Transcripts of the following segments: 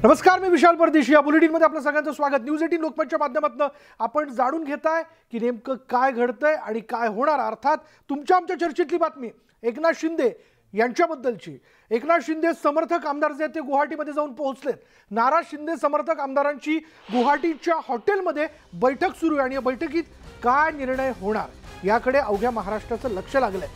नमस्कार, मी विशाल परदेशी. या बुलेटिनमध्ये आपलं सगळ्यांचं स्वागत. न्यूज 18 लोकमतच्या माध्यमातून आपण जाणून घेताय की नेमकं काय घडतंय आणि काय होणार. अर्थात तुमच्या आमच्या चर्चेतली बातमी एकनाथ शिंदे यांच्याबद्दलची. एकनाथ शिंदे समर्थक आमदार जे ते गुवाहाटीमध्ये जाऊन पोहोचलेत. नाराज शिंदे समर्थक आमदारांची गुवाहाटीच्या हॉटेलमध्ये बैठक सुरू आहे आणि या बैठकीत काय निर्णय होणार याकडे अवघ्या महाराष्ट्राचं लक्ष लागलंय.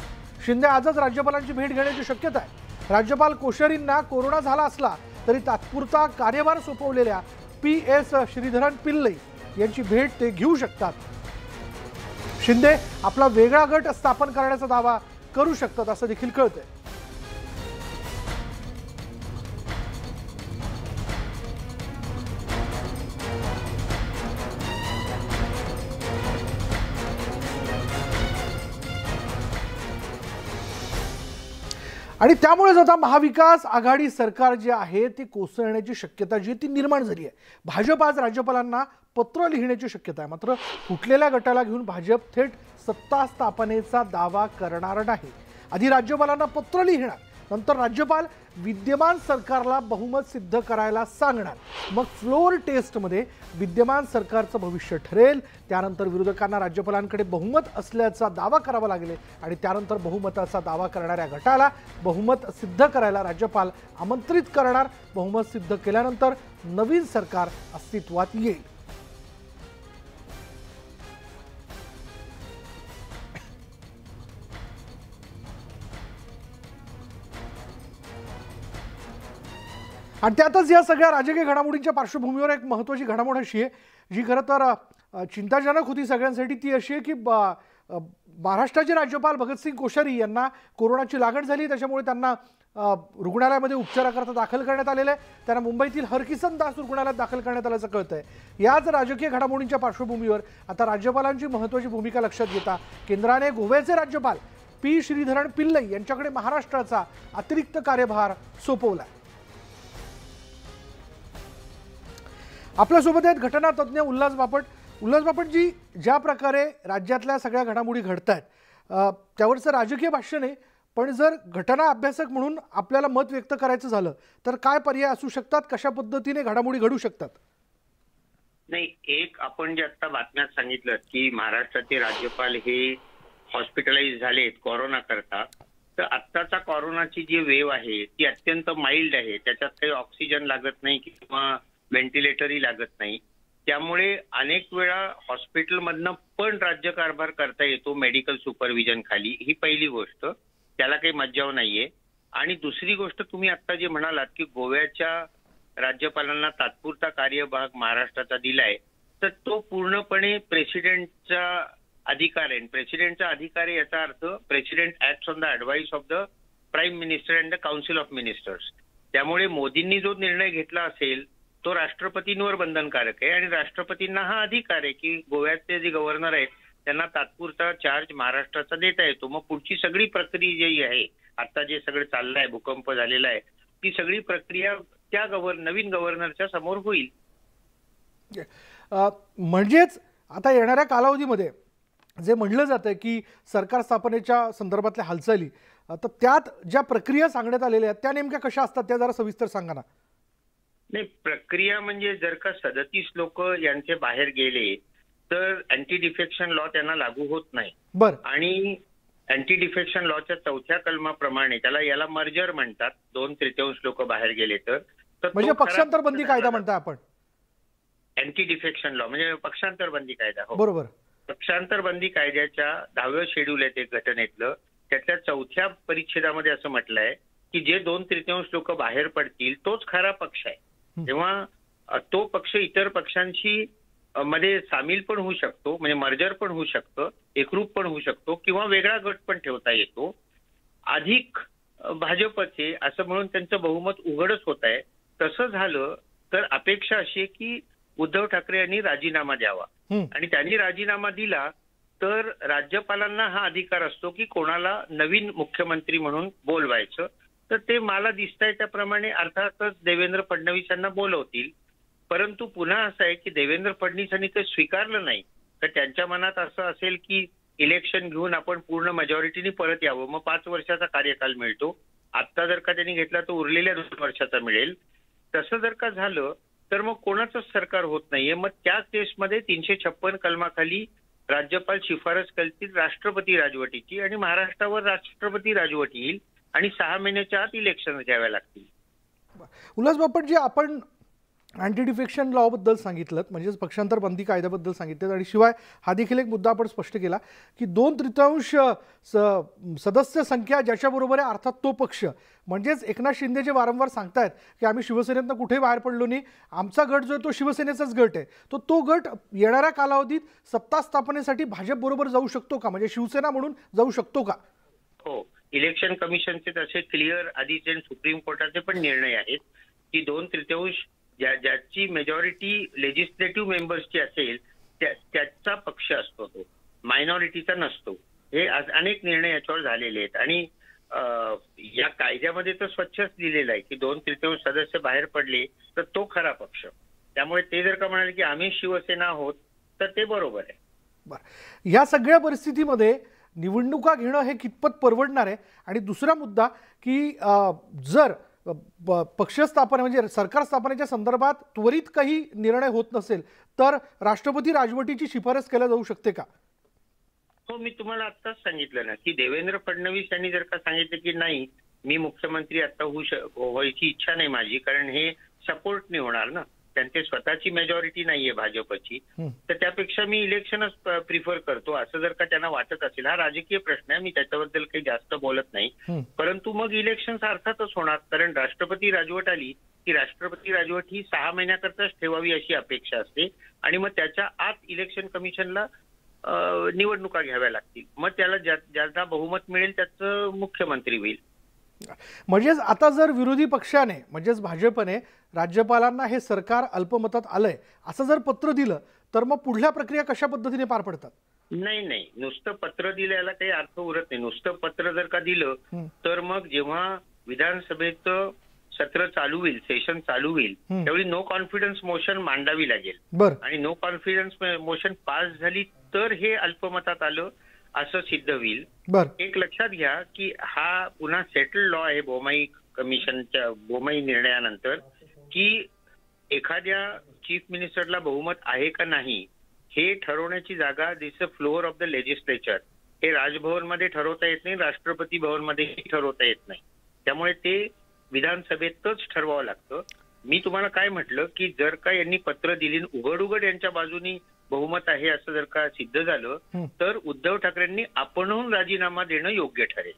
शिंदे आजच राज्यपालांची भेट घेण्याची शक्यता आहे. राज्यपाल कोश्यारींना कोरोना झाला असला तरी तात्पुरता कार्यभार सोपवलेल्या PS श्रीधरन पिल्लई यांची भेट ते घेऊ शकतात. शिंदे आपला वेगळा गट स्थापन करण्याचा दावा करू शकतात असं देखील कळतंय. आणि त्यामुळेच आता महाविकास आघाडी सरकार जे आहे ते कोसळण्याची शक्यता जी ती निर्माण झाली आहे. भाजप आज राज्यपालांना पत्र लिहिण्याची शक्यता आहे. मात्र फुटलेल्या गटाला घेऊन भाजप थेट सत्ता स्थापनेचा दावा करणार नाही. आधी राज्यपालांना पत्र लिहिणार, नंतर राज्यपाल विद्यमान सरकारला बहुमत सिद्ध करायला सांगणार. मग फ्लोर टेस्टमध्ये विद्यमान सरकारचं भविष्य ठरेल. त्यानंतर विरोधकांना राज्यपालांकडे बहुमत असल्याचा दावा करावा लागेल आणि त्यानंतर बहुमताचा दावा करणाऱ्या गटाला बहुमत सिद्ध करायला राज्यपाल आमंत्रित करणार. बहुमत सिद्ध केल्यानंतर नवीन सरकार अस्तित्वात येईल. आणि त्यातच या सगळ्या राजकीय घडामोडींच्या पार्श्वभूमीवर एक महत्त्वाची घडामोड अशी आहे जी खरं तर चिंताजनक होती सगळ्यांसाठी. ती अशी आहे की महाराष्ट्राचे राज्यपाल भगतसिंग कोश्यारी यांना कोरोनाची लागण झाली. त्याच्यामुळे त्यांना रुग्णालयामध्ये उपचाराकरता दाखल करण्यात आलेलं आहे. त्यांना मुंबईतील हरकिसन दास रुग्णालयात दाखल करण्यात आल्याचं कळतंय. याच राजकीय घडामोडींच्या पार्श्वभूमीवर आता राज्यपालांची महत्त्वाची भूमिका लक्षात घेता केंद्राने गोव्याचे राज्यपाल P श्रीधरन पिल्लई यांच्याकडे महाराष्ट्राचा अतिरिक्त कार्यभार सोपवला. आपल्यासोबत आहेत घटनातज्ञ उल्हास बापट. उल्हास बापटजी, ज्या प्रकारे राज्यातल्या सगळ्या घडामोडी घडत आहेत त्यावरचं राजकीय भाष्य नाही, पण जर घटना अभ्यासक म्हणून आपल्याला मत व्यक्त करायचं झालं तर काय पर्याय असू शकतात? कशा पद्धतीने घडामोडी घडू शकतात? नाही, एक आपण जे आता बातम्यात सांगितलं की महाराष्ट्राचे राज्यपाल हे हॉस्पिटलाइज झालेत कोरोना करता, तर आत्ताचा कोरोनाची जी वेव्ह आहे ती अत्यंत माइल्ड आहे. त्याच्यात काही ऑक्सिजन लागत नाही किंवा व्हेंटिलेटरही लागत नाही. त्यामुळे अनेक वेळा हॉस्पिटलमधनं पण राज्यकारभार करता येतो मेडिकल सुपरविजन खाली. ही पहिली गोष्ट, त्याला काही मज्जाव नाहीये. आणि दुसरी गोष्ट, तुम्ही आता जे म्हणालात की गोव्याच्या राज्यपालांना तात्पुरता कार्यभाग महाराष्ट्राचा दिलाय, तर तो पूर्णपणे प्रेसिडेंटचा अधिकार आहे. प्रेसिडेंटचा अधिकार आहे याचा अर्थ president acts on the advice of the prime minister and the council of ministers. त्यामुळे मोदींनी जो निर्णय घेतला असेल तो राष्ट्रपतींवर बंधनकारक आहे आणि राष्ट्रपतींना हा अधिकार आहे की गोव्याचे जे गव्हर्नर आहेत त्यांना तात्पुरता चार्ज महाराष्ट्राचा देता येतो. मग पुढची सगळी प्रक्रिया जी आहे, आता जे सगळं चाललंय, भूकंप झालेला आहे, ती सगळी प्रक्रिया त्या नवीन गव्हर्नरच्या समोर होईल. म्हणजेच आता येणाऱ्या कालावधीमध्ये जे म्हणलं जातं की सरकार स्थापनेच्या संदर्भातल्या हालचाली, तर त्यात ज्या प्रक्रिया सांगण्यात आलेल्या आहेत त्या नेमक्या कशा असतात त्या जरा सविस्तर सांगा ना. नाही, प्रक्रिया म्हणजे जर का 37 लोक यांचे बाहेर गेले तर अँटी डिफेक्शन लॉ त्यांना लागू होत नाही. बरं. आणि अँटी डिफेक्शन लॉच्या 4थ्या कलमाप्रमाणे याला मर्जर म्हणतात. 2/3 लोक बाहेर गेले तर म्हणजे पक्षांतर बंदी कायदा म्हणताय आपण. अँटी डिफेक्शन लॉ म्हणजे पक्षांतर बंदी कायदा. हो, बरोबर. पक्षांतर बंदी कायद्याच्या 10वें शेड्यूल आहे ते घटनेतलं, त्यातल्या 4थ्या परिच्छेदामध्ये असं म्हटलंय की जे 2/3 लोक बाहेर पडतील तोच खरा पक्ष आहे. तेव्हा तो पक्ष इतर पक्षांशी मध्ये सामील पण होऊ शकतो, म्हणजे मर्जर पण होऊ शकतं, एकरूप पण होऊ शकतो किंवा वेगळा गट पण ठेवता येतो. अधिक भाजपचे असं म्हणून त्यांचं बहुमत उघडच होत आहे. तसं झालं तर अपेक्षा अशी आहे की उद्धव ठाकरे यांनी राजीनामा द्यावा आणि त्यांनी राजीनामा दिला तर राज्यपालांना हा अधिकार असतो की कोणाला नवीन मुख्यमंत्री म्हणून बोलवायचं. तर ते मला दिसतंय त्याप्रमाणे अर्थातच देवेंद्र फडणवीस यांना बोलवतील. परंतु पुन्हा असं आहे की देवेंद्र फडणवीसांनी ते स्वीकारलं नाही तर त्यांच्या मनात असं असेल की इलेक्शन घेऊन आपण पूर्ण मेजॉरिटीने परत यावं, मग 5 वर्षाचा कार्यकाल मिळतो. आता जर का त्यांनी घेतला तर उरलेल्या 2 वर्षाचा मिळेल. तसं जर का झालं तर मग कोणाचंच सरकार होत नाहीये. मग त्या केसमध्ये 356 कलमाखाली राज्यपाल शिफारस करतील राष्ट्रपती राजवटीची आणि महाराष्ट्रावर राष्ट्रपती राजवट येईल आणि 6 महिन्याच्या आत इलेक्शन घ्याव्या लागतील. उल्हास बापट, जे आपण अँटी डिफेक्शन लॉबद्दल सांगितलं, म्हणजेच पक्षांतर बंदी कायद्याबद्दल सांगितलं, आणि शिवाय हा देखील एक मुद्दा आपण स्पष्ट केला की 2/3 सदस्य संख्या ज्याच्याबरोबर आहे अर्थात तो पक्ष, म्हणजेच एकनाथ शिंदे जे वारंवार सांगतायत की आम्ही शिवसेनेतनं कुठेही बाहेर पडलो नाही, आमचा गट जो आहे तो शिवसेनेचाच गट आहे, तो गट येणाऱ्या कालावधीत सत्ता स्थापनेसाठी भाजपबरोबर जाऊ शकतो का, म्हणजे शिवसेना म्हणून जाऊ शकतो का? हो, इलेक्शन कमिशनचे तसे क्लिअर आधीचे सुप्रीम कोर्टाचे पण निर्णय आहेत की 2/3 ज्याची मेजॉरिटी लेजिस्लेटिव्ह मेंबर्सची असेल त्याचा पक्ष असतो, तो मायनॉरिटीचा नसतो. हे अनेक निर्णय याच्यावर झालेले आहेत आणि या कायद्यामध्ये तर स्वच्छच दिलेलं आहे की 2/3 सदस्य बाहेर पडले तर तो खरा पक्ष. त्यामुळे ते जर का म्हणाले की आम्ही शिवसेना आहोत तर ते बरोबर आहे. बरं, या सगळ्या परिस्थितीमध्ये निवडणुका घेणं हे कितपत परवडणार आहे? आणि दुसरा मुद्दा की जर पक्ष स्थापना म्हणजे सरकार स्थापनेच्या संदर्भात त्वरित काही निर्णय होत नसेल तर राष्ट्रपती राजवटीची शिफारस केल्या जाऊ शकते का? हो, मी तुम्हाला आत्ताच सांगितलं ना की देवेंद्र फडणवीस यांनी जर का सांगितलं की नाही मी मुख्यमंत्री आता व्हायची इच्छा नाही माझी, कारण हे सपोर्ट नाही होणार ना, त्यांची स्वतःची मेजॉरिटी नाहीये भाजपची, तर त्यापेक्षा मी इलेक्शनच प्रिफर करतो असं जर का त्यांना वाटत असेल, हा राजकीय प्रश्न आहे, मी त्याच्याबद्दल काही जास्त बोलत नाही, परंतु मग इलेक्शन अर्थातच होणार, कारण राष्ट्रपती राजवट आली की राष्ट्रपती राजवट ही 6 महिन्याकरताच ठेवावी अशी अपेक्षा असते आणि मग त्याच्या आत इलेक्शन कमिशनला निवडणुका घ्याव्या लागतील, मग त्याला ज्यांना बहुमत मिळेल त्याचं मुख्यमंत्री होईल. म्हणजेच आता जर विरोधी पक्षाने म्हणजेच भाजपने राज्यपालांना हे सरकार अल्पमतात आलंय असं जर पत्र दिलं तर मग पुढल्या प्रक्रिया कशा पद्धतीने पार पडतात? नाही, नुसतं पत्र दिल्याला काही अर्थ उरत नाही. नुसतं पत्र जर का दिलं तर मग जेव्हा विधानसभेचं सत्र चालू होईल, सेशन चालू होईल, त्यावेळी नो कॉन्फिडन्स मोशन मांडावी लागेल आणि नो कॉन्फिडन्स मोशन पास झाली तर हे अल्पमतात आलं असं सिद्ध होईल. एक लक्षात घ्या की हा पुन्हा सेटल्ड लॉ आहे बोमाई कमिशनच्या बोमाई निर्णयानंतर की एखाद्या चीफ मिनिस्टरला बहुमत आहे का नाही हे ठरवण्याची जागा this a floor of the legislature. हे राजभवनमध्ये ठरवता येत नाही, राष्ट्रपती भवनमध्येही ठरवता येत नाही, त्यामुळे ते विधानसभेतच ठरवावं लागतं. मी तुम्हाला काय म्हटलं की जर का यांनी पत्र दिली उघड उघड यांच्या बाजूनी बहुमत आहे असं जर का सिद्ध झालं तर उद्धव ठाकरेंनी आपणहून राजीनामा देणं योग्य ठरेल.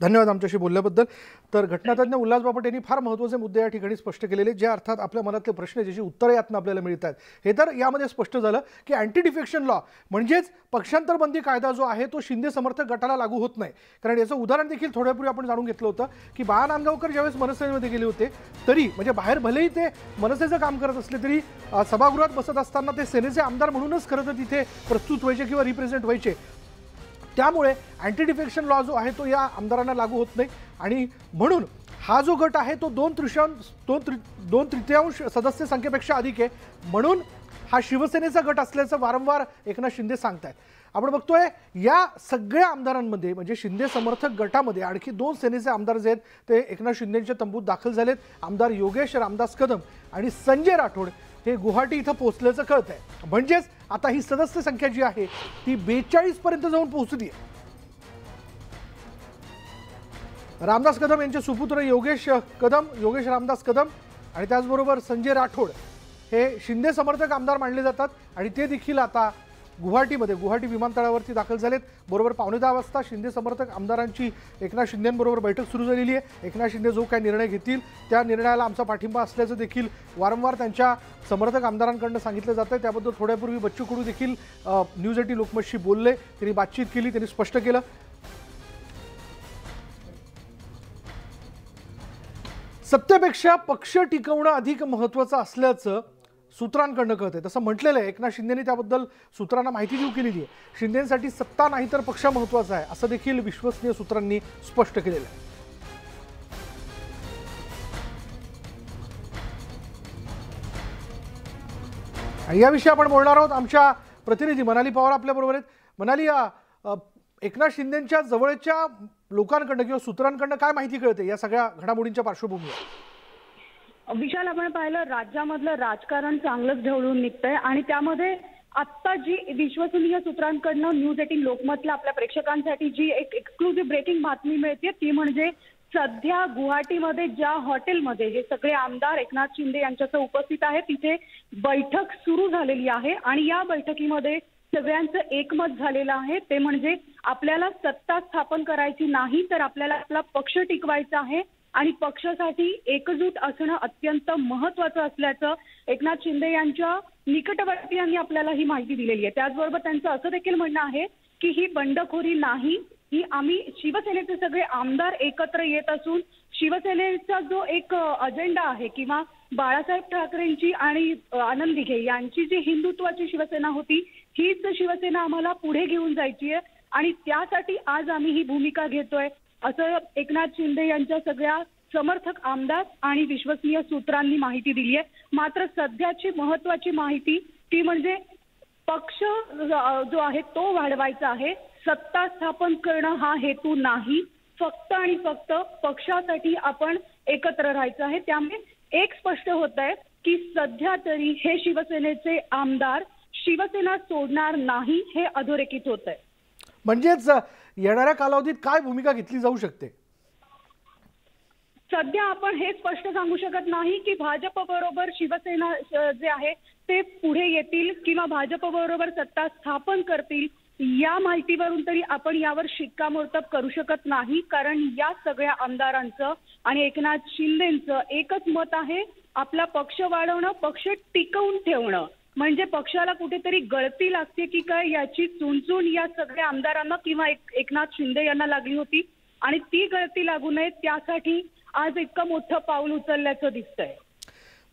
धन्यवाद आमच्याशी बोलल्याबद्दल. तर घटनातज्ञ उल्हास बापट यांनी फार महत्त्वाचे मुद्दे या ठिकाणी स्पष्ट केलेले, जे अर्थात आपल्या मनातले प्रश्न ज्याची उत्तरं यातनं आपल्याला मिळत आहेत. हे तर यामध्ये स्पष्ट झालं की अँटी डिफेक्शन लॉ म्हणजेच पक्षांतर बंदी कायदा जो आहे तो शिंदे समर्थक गटाला लागू होत नाही. कारण याचं उदाहरण देखील थोड्यापूर्वी आपण जाणून घेतलं होतं की बाळा नांदगावकर ज्यावेळेस मनसेमध्ये गेले होते तरी म्हणजे बाहेर भलेही ते मनसेचं काम करत असले तरी सभागृहात बसत असताना ते सेनेचे आमदार म्हणूनच खरं तर तिथे प्रस्तुत व्हायचे किंवा रिप्रेझेंट व्हायचे. त्यामुळे अँटी डिफेक्शन लॉ जो आहे तो या आमदारांना लागू होत नाही आणि म्हणून हा जो गट आहे तो 2/3 सदस्य संख्येपेक्षा अधिक आहे, म्हणून हा शिवसेनेचा गट असल्याचं वारंवार एकनाथ शिंदे सांगतायत. आपण बघतोय या सगळ्या आमदारांमध्ये म्हणजे शिंदे समर्थक गटामध्ये आणखी 2 सेनेचे आमदार जे आहेत ते एकनाथ शिंदेच्या तंबूत दाखल झालेत. आमदार योगेश रामदास कदम आणि संजय राठोड हे गुवाहाटी इथं पोहोचल्याचं कळत आहे. म्हणजेच आता ही सदस्य संख्या जी आहे ती 42 पर्यंत जाऊन पोहोचली आहे. रामदास कदम यांचे सुपुत्र योगेश रामदास कदम आणि त्याचबरोबर संजय राठोड हे शिंदे समर्थक आमदार मानले जातात आणि ते देखील आता गुवाहाटी विमानतळावरती दाखल झालेत. बरोबर 9:15 वाजता शिंदे समर्थक आमदारांची एकनाथ शिंदेंबरोबर बैठक सुरू झालेली आहे. एकनाथ शिंदे जो काही निर्णय घेतील त्या निर्णयाला आमचा पाठिंबा असल्याचं देखील वारंवार त्यांच्या समर्थक आमदारांकडून सांगितलं जातं. त्याबद्दल थोड्यापूर्वी बच्चू कडू देखील न्यूज 18 लोकमतशी बोलले, त्यांनी बातचीत केली, त्यांनी स्पष्ट केलं सत्तेपेक्षा पक्ष टिकवणं अधिक महत्त्वाचं असल्याचं सूत्रांकडनं कळतंय. तसं म्हटलेलं आहे. एकनाथ शिंदेंनी त्याबद्दल सूत्रांना माहिती देऊ केलेली आहे. शिंदेंसाठी सत्ता नाही तर पक्ष महत्त्वाचा आहे असं देखील विश्वसनीय सूत्रांनी स्पष्ट केलेलं आहे. याविषयी आपण बोलणार आहोत. आमच्या प्रतिनिधी मनाली पवार आपल्याबरोबर आहेत. मनाली, एकनाथ शिंदेंच्या जवळच्या लोकांकडनं किंवा सूत्रांकडनं काय माहिती कळते या सगळ्या घडामोडींच्या पार्श्वभूमीवर? विशाल, आपण पाहिलं राज्यामधलं राजकारण चांगलंच ढवळून निघतंय आणि त्यामध्ये आत्ता जी विश्वसनीय सूत्रांकडनं न्यूज 18 लोकमतला आपल्या प्रेक्षकांसाठी जी एक एक्सक्लुझिव्ह ब्रेकिंग बातमी मिळते ती म्हणजे सध्या गुवाहाटीमध्ये ज्या हॉटेलमध्ये हे सगळे आमदार एकनाथ शिंदे यांच्यासह उपस्थित आहेत तिथे बैठक सुरू झालेली आहे आणि या बैठकीमध्ये सगळ्यांचं एकमत झालेलं आहे ते म्हणजे आपल्याला सत्ता स्थापन करायची नाही तर आपल्याला आपला पक्ष टिकवायचा आहे आणि पक्षासाठी एकजूट असणं अत्यंत महत्त्वाचं असल्याचं एकनाथ शिंदे यांच्या निकटवर्तीयांनी आपल्याला ही माहिती दिलेली आहे। त्याचबरोबर त्यांचं असं देखील म्हणणं आहे की ही बंडखोरी नाही, ही आम्ही शिवसेनेचे सगळे आमदार एकत्र येत असून शिवसेनेचा जो एक अजेंडा आहे किंवा बाळासाहेब ठाकरेंची आणि आनंद दिघे यांची जी हिंदुत्वाची शिवसेना होती हीच शिवसेना आम्हाला पुढे घेऊन जायची आहे आणि त्यासाठी आज आम्ही ही भूमिका घेतोय असं एकनाथ शिंदे यांच्या सगळ्या समर्थक आमदार आणि विश्वसनीय सूत्रांनी माहिती दिली आहे। मात्र सध्याची महत्त्वाची माहिती ती म्हणजे पक्ष जो आहे तो वाढवायचा आहे, सत्ता स्थापन करणं हा हेतू नाही, फक्त आणि फक्त पक्षासाठी आपण एकत्र राहायचं आहे। त्यामुळे एक स्पष्ट होत आहे की सध्या तरी हे शिवसेनेचे आमदार शिवसेना सोडणार नाही हे अधोरेखित होत आहे। म्हणजेच येणाऱ्या कालावधीत काय भूमिका घेतली जाऊ शकते? सध्या आपण हे स्पष्ट सांगू शकत नाही की भाजप बरोबर शिवसेना जे आहे ते पुढे येतील किंवा भाजप बरोबर सत्ता स्थापन करतील, या माहितीवरून तरी आपण यावर शिक्कामोर्तब करू शकत नाही कारण या सगळ्या आमदारांचं आणि एकनाथ शिंदेंचं एकच मत आहे, आपला पक्ष वाढवणं, पक्ष टिकवून ठेवणं। म्हणजे पक्षाला कुठेतरी गळती लागते की काय याची चुणचुण या सगळ्या आमदारांना किंवा एकनाथ शिंदे यांना लागली होती आणि ती गळती लागू नये त्यासाठी आज इतकं मोठं पाऊल उचलल्याचं दिसतंय।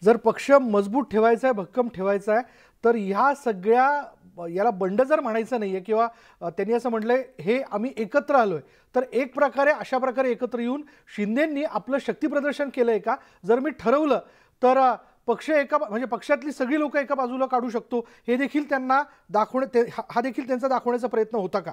जर पक्ष मजबूत ठेवायचा आहे, भक्कम ठेवायचा आहे तर ह्या सगळ्या याला बंड जर म्हणायचं नाहीये किंवा त्यांनी असं म्हटलंय हे आम्ही एकत्र आलोय तर एक प्रकारे अशा प्रकारे एकत्र येऊन शिंदेंनी आपलं शक्ती प्रदर्शन केलंय का? जर मी ठरवलं तर पक्ष एका म्हणजे पक्षातली सगळी लोक एका बाजूला काढू शकतो हे देखील त्यांना हा देखील त्यांचा दाखवण्याचा प्रयत्न होता का?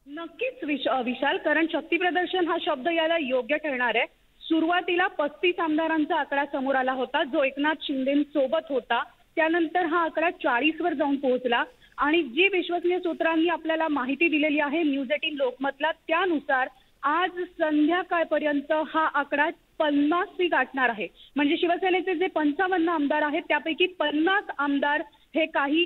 नक्कीच विशाल, कारण शक्ती प्रदर्शन हा शब्द याला योग्य ठरणार आहे। सुरुवातीला 35 आमदारांचा आकडा समोर आला होता जो एकनाथ शिंदेंसोबत होता, त्यानंतर हा आकडा 40 वर जाऊन पोहोचला आणि जी विश्वसनीय सूत्रांनी आपल्याला माहिती दिलेली आहे न्यूज 18 लोकमतला त्यानुसार आज संध्याकाळपर्यंत हा आकडा 50 गाठणार आहे। म्हणजे शिवसेनेचे जे 55 आमदार आहेत त्यापैकी 50 आमदार हे काही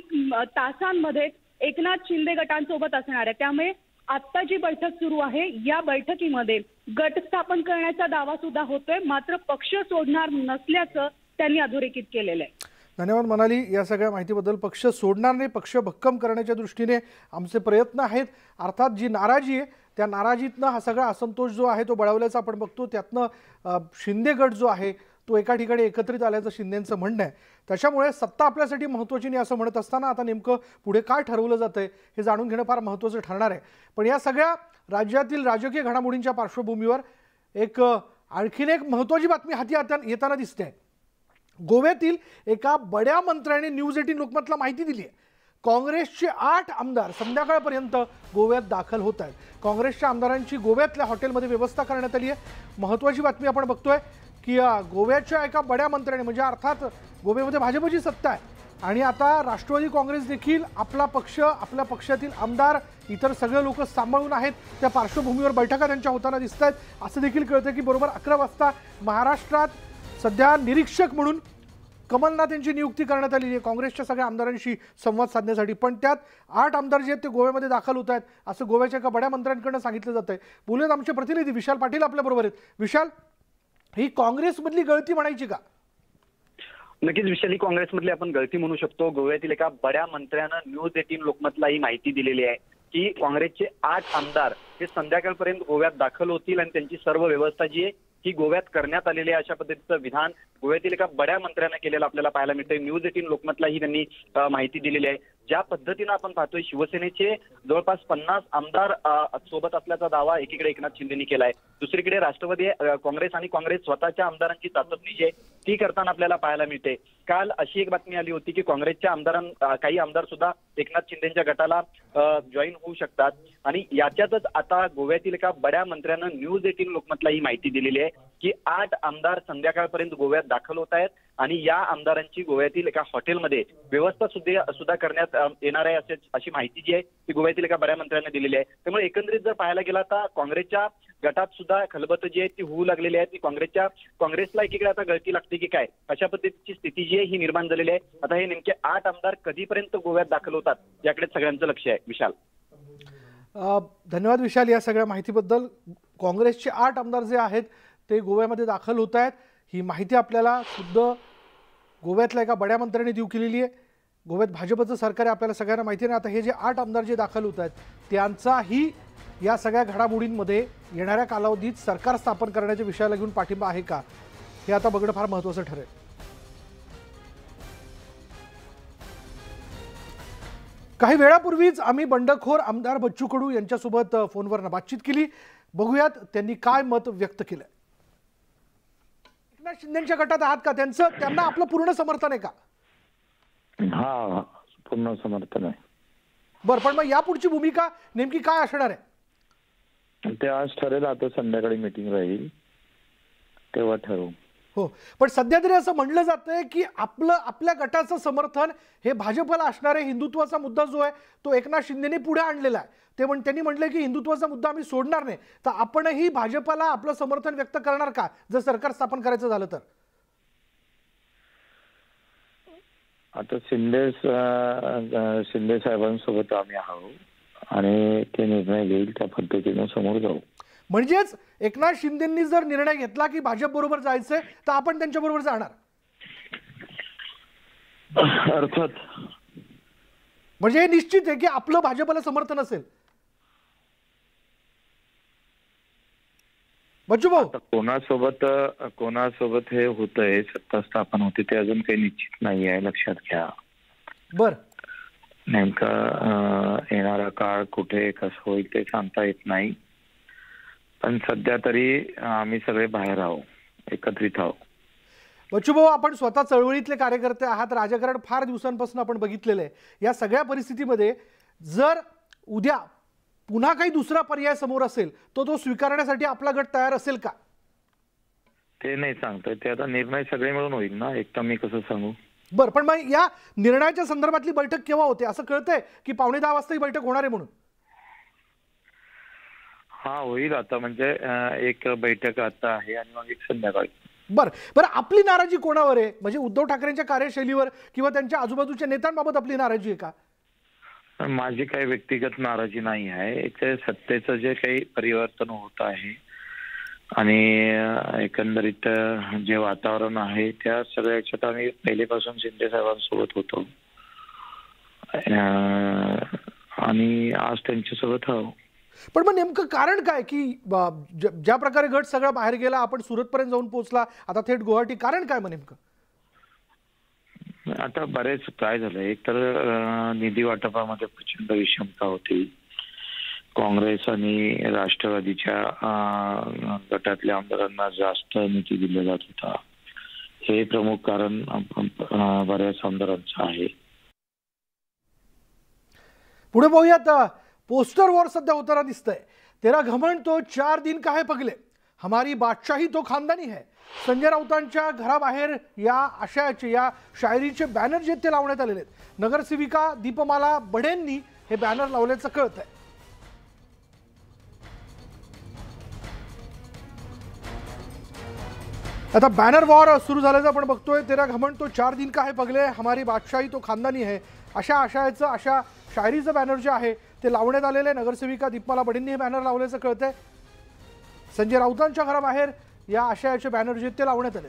तासांमध्ये एकनाथ शिंदे गटांसोबत असणार आहे। त्यामुळे आता जी बैठक सुरू आहे या बैठकीमध्ये गट स्थापन करण्याचा दावा सुद्धा होतोय, मात्र पक्ष सोडणार नसल्याचं त्यांनी अधोरेखित केलेलं आहे। धन्यवाद मनाली या सगळ्या माहितीबद्दल। पक्ष सोडणार नाही, पक्ष भक्कम करण्याच्या दृष्टीने आमचे प्रयत्न आहेत। अर्थात जी नाराजी आहे त्या नाराजीतनं हा सगळा असंतोष जो आहे तो बळावल्याचा आपण बघतो, त्यातनं शिंदे गट जो आहे तो एका ठिकाणी एकत्रित आल्याचं शिंदेंचं म्हणणं आहे। त्याच्यामुळे सत्ता आपल्यासाठी महत्त्वाची नाही असं म्हणत असताना आता नेमकं पुढे काय ठरवलं जातंय हे जाणून घेणं फार महत्त्वाचं ठरणार आहे। पण या सगळ्या राज्यातील राजकीय घडामोडींच्या पार्श्वभूमीवर आणखीन एक महत्त्वाची बातमी हाती येताना दिसते आहे। गोव्यातील एका बड्या मंत्र्याने न्यूज 18 लोकमतला माहिती दिली आहे। काँग्रेसचे 8 आमदार संध्याकाळपर्यंत गोव्यात दाखल होत आहेत। काँग्रेसच्या आमदारांची गोव्यातल्या हॉटेलमध्ये व्यवस्था करण्यात आली आहे। महत्त्वाची बातमी आपण बघतोय की गोव्याच्या एका बड्या मंत्र्याने म्हणजे अर्थात गोव्यामध्ये भाजपची सत्ता आहे आणि आता राष्ट्रवादी काँग्रेस देखील आपला पक्ष, आपल्या पक्षातील आमदार, इतर सगळे लोक सांभाळून आहेत। त्या पार्श्वभूमीवर बैठका त्यांच्या होताना दिसत आहेत। असं देखील कळतं की बरोबर 11 वाजता महाराष्ट्रात सध्या निरीक्षक म्हणून कमलनाथ यांची नियुक्ती करण्यात आलेली आहे काँग्रेसच्या सगळ्या आमदारांशी संवाद साधण्यासाठी। पण त्यात 8 आमदार जे आहेत ते गोव्यामध्ये दाखल होत आहेत असं गोव्याच्या एका बड्या मंत्र्यांकडून सांगितलं जात आहे। बोलूयात आमचे प्रतिनिधी विशाल पाटील आपल्याबरोबर आहेत। विशाल, ही काँग्रेसमधली गळती म्हणायची का? नक्कीच विशाल, ही काँग्रेसमधली आपण गळती म्हणू शकतो। गोव्यातील एका बड्या मंत्र्यानं न्यूज 18 लोकमतला ही माहिती दिलेली आहे की काँग्रेसचे 8 आमदार हे संध्याकाळपर्यंत गोव्यात दाखल होतील आणि त्यांची सर्व व्यवस्था जी आहे ही गोव्यात करण्यात आलेली आहे अशा पद्धतीचं विधान गोव्यातील एका बड्या मंत्र्यानं केलेलं आपल्याला पाहायला मिळतंय। न्यूज 18 लोकमतला ही त्यांनी माहिती दिलेली आहे। ज्या पद्धतीनं आपण पाहतोय शिवसेनेचे जवळपास 50 आमदार सोबत असल्याचा दावा एकीकडे एकनाथ शिंदेनी केलाय, दुसरीकडे राष्ट्रवादी काँग्रेस आणि काँग्रेस स्वतःच्या आमदारांची चाचपणी जी आहे ती करताना आपल्याला पाहायला मिळते. काल अशी एक बातमी आली होती की काँग्रेसच्या काही आमदार सुद्धा एकनाथ शिंदेच्या गटाला जॉईन होऊ शकतात. आणि याच्यातच आता गोव्यातील एका बड्या मंत्र्यानं न्यूज 18 लोकमतला ही माहिती दिलेली आहे की 8 आमदार संध्याकाळपर्यंत गोव्यात दाखल होत आहेत आणि या आमदारांची गोव्यातील एका हॉटेलमध्ये व्यवस्था सुद्धा करण्यात येणार आहे अशी माहिती जी आहे ती गोव्यातील एका बड्या मंत्र्यांनी दिलेली आहे. त्यामुळे एकंदरीत जर पाहायला गेला तर काँग्रेसच्या गटात सुद्धा खलबतं जी आहे ती होऊ लागलेली आहे. ती काँग्रेसला एकीकडे आता गळती लागते की काय अशा पद्धतीची स्थिती जी आहे ही निर्माण झालेली आहे. आता हे नेमके 8 आमदार कधीपर्यंत गोव्यात दाखल होतात याकडे सगळ्यांचं लक्ष आहे. विशाल, धन्यवाद विशाल या सगळ्या माहितीबद्दल. काँग्रेसचे 8 आमदार जे आहेत ते गोव्यामध्ये दाखल होत आहेत ही माहिती आपल्याला खुद्द गोव्यातल्या एका बड्या मंत्र्यांनी देऊ केलेली आहे. गोव्यात भाजपचं सरकार आहे आपल्याला सगळ्यांना माहिती नाही. आता हे जे 8 आमदार जे दाखल होत आहेत त्यांचाही या सगळ्या घडामोडींमध्ये येणाऱ्या कालावधीत सरकार स्थापन करण्याच्या विषयाला घेऊन पाठिंबा आहे का हे आता बघणं फार महत्त्वाचं ठरेल. काही वेळापूर्वीच आम्ही बंडखोर आमदार बच्चू कडू यांच्यासोबत फोनवर बातचीत केली. बघूयात त्यांनी काय मत व्यक्त केलं. एकनाथ शिंदेच्या गटात आहात का? त्यांना आपलं पूर्ण समर्थन आहे का? हा, पूर्ण समर्थन आहे. बरं, पण मग यापुढची भूमिका नेमकी काय असणार आहे? ते आज ठरेल. आता संध्याकाळी मीटिंग राहील तेव्हा ठरवू. हो, पण सध्या तरी असं म्हणलं जातंय की आपल्या गटाचं समर्थन हे भाजपला असणारे हिंदुत्वाचा मुद्दा जो आहे तो एकनाथ शिंदेने पुढे आणलेला आहे. त्यांनी म्हटलंय की हिंदुत्वाचा मुद्दा आम्ही सोडणार नाही. तर आपणही भाजपला आपलं समर्थन व्यक्त करणार का जर सरकार स्थापन करायचं झालं तर? आता शिंदे साहेबांसोबत आम्ही आहोत आणि ते निर्णय घेईल त्या पद्धतीने समोर जाऊ. म्हणजेच एकनाथ शिंदेंनी जर निर्णय घेतला की भाजप बरोबर जायचंय तर आपण त्यांच्या बरोबर जाणार? अर्थात. म्हणजे हे निश्चित आहे की आपलं भाजपला समर्थन असेल. बच्चू भाऊ, कोणासोबत हे होतंय, सत्ता स्थापन होते ते अजून काही निश्चित नाही आहे, लक्षात घ्या. बर, नेमका येणारा काळ कुठे कसं होईल ते सांगता येत नाही. पण सध्या तरी आम्ही सगळे बाहेर आहोत, एकत्रित आहोत. बच्चू भाऊ, आपण स्वतः चळवळीतले कार्यकर्ते आहात. राजकारण फार दिवसांपासून आपण बघितलेलं आहे. या सगळ्या परिस्थितीमध्ये जर उद्या पुन्हा काही दुसरा पर्याय समोर असेल तो स्वीकारण्यासाठी आपला गट तयार असेल का? ते नाही सांगतोय. ते आता निर्णय सगळे मिळून होईल ना, एकटा मी कसं सांगू. बरं, पण मग या निर्णयाच्या संदर्भातली बैठक केव्हा होते? असं कळतंय की 9:15 वाजता ही बैठक होणार आहे म्हणून. हा, होईल आता. म्हणजे एक बैठक आता आहे आणि मग एक संध्याकाळी. बरं, आपली नाराजी कोणावर आहे? म्हणजे उद्धव ठाकरेंच्या कार्यशैलीवर किंवा त्यांच्या आजूबाजूच्या नेत्यांबाबत आपली नाराजी आहे का? माझी काही व्यक्तिगत नाराजी नाही आहे. ते सत्तेचं जे काही परिवर्तन होत आहे आणि एकंदरीत जे वातावरण आहे त्या सगळ्या याच्यात आम्ही पहिलेपासून शिंदे साहेबांसोबत होतो आणि आज त्यांच्यासोबत आहोत. पण मग नेमकं कारण काय की ज्या प्रकारे गट सगळा बाहेर गेला, आपण सुरतपर्यंत जाऊन पोहोचला, आता थेट गुवाहाटी, कारण काय मग नेमकं? आता बरेच काय झालं, एक तर निधी वाटपामध्ये प्रचंड विषमता होती. काँग्रेस आणि राष्ट्रवादीच्या गटातल्या आमदारांना जास्त निधी दिला जात होता. हे प्रमुख कारण बऱ्याच आमदारांचं आहे. पुढे पाहूयात. पोस्टर वॉर सध्या होताना दिसतंय. तेरा घमंड तो 4 दिन काहे पगले, हमारी बादशाही तो खानदानी है. संजय राऊतांच्या घराबाहेर या आशयाचे, या शायरीचे बॅनर जे ते लावण्यात आलेले आहेत. नगरसेविका दीपमाला बढेंनी हे बॅनर लावल्याचं कळत आहे. आता बॅनर वॉर सुरू झाल्याचं आपण बघतोय. तेरा घमंड तो 4 दिन काहे पगले, हमारी बादशाही तो खानदानी है. अशा आशयाचं, अशा शायरीचं बॅनर जे आहे ते लावण्यात आलेले. नगरसेविका दीपमाला बढेंनी हे बॅनर लावल्याचं कळतंय. संजय राऊतांच्या घराबाहेर या आशयाचे बॅनर जे ते लावण्यात आले.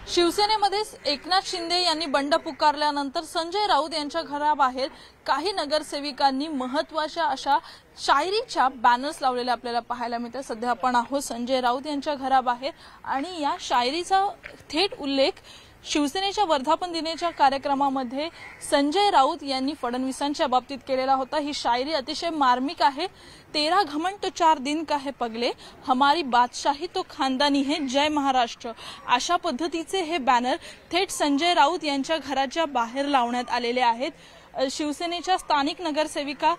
शिवसेनेमध्येच एकनाथ शिंदे यांनी बंड पुकारल्यानंतर संजय राऊत यांच्या घराबाहेर काही नगरसेविकांनी महत्त्वाच्या अशा शायरीच्या बॅनर्स लावलेले आपल्याला पाहायला मिळतात. सध्या आपण आहोत संजय राऊत यांच्या घराबाहेर आणि या शायरीचा थेट उल्लेख शिवसेनेच्या वर्धापन दिनाच्या कार्यक्रमामध्ये संजय राऊत यांनी फडणवीसांच्या बाबतीत केलेला होता। ही शायरी अतिशय मार्मिक आहे। 13 घमंड तो 4 दिन का है पगले, हमारी बादशाही तो खानदानी है, जय महाराष्ट्र, अशा पद्धतीचे हे बॅनर थेट संजय राऊत यांच्या घराच्या बाहेर लावण्यात आलेले आहेत। शिवसेनेच्या स्थानिक नगरसेविका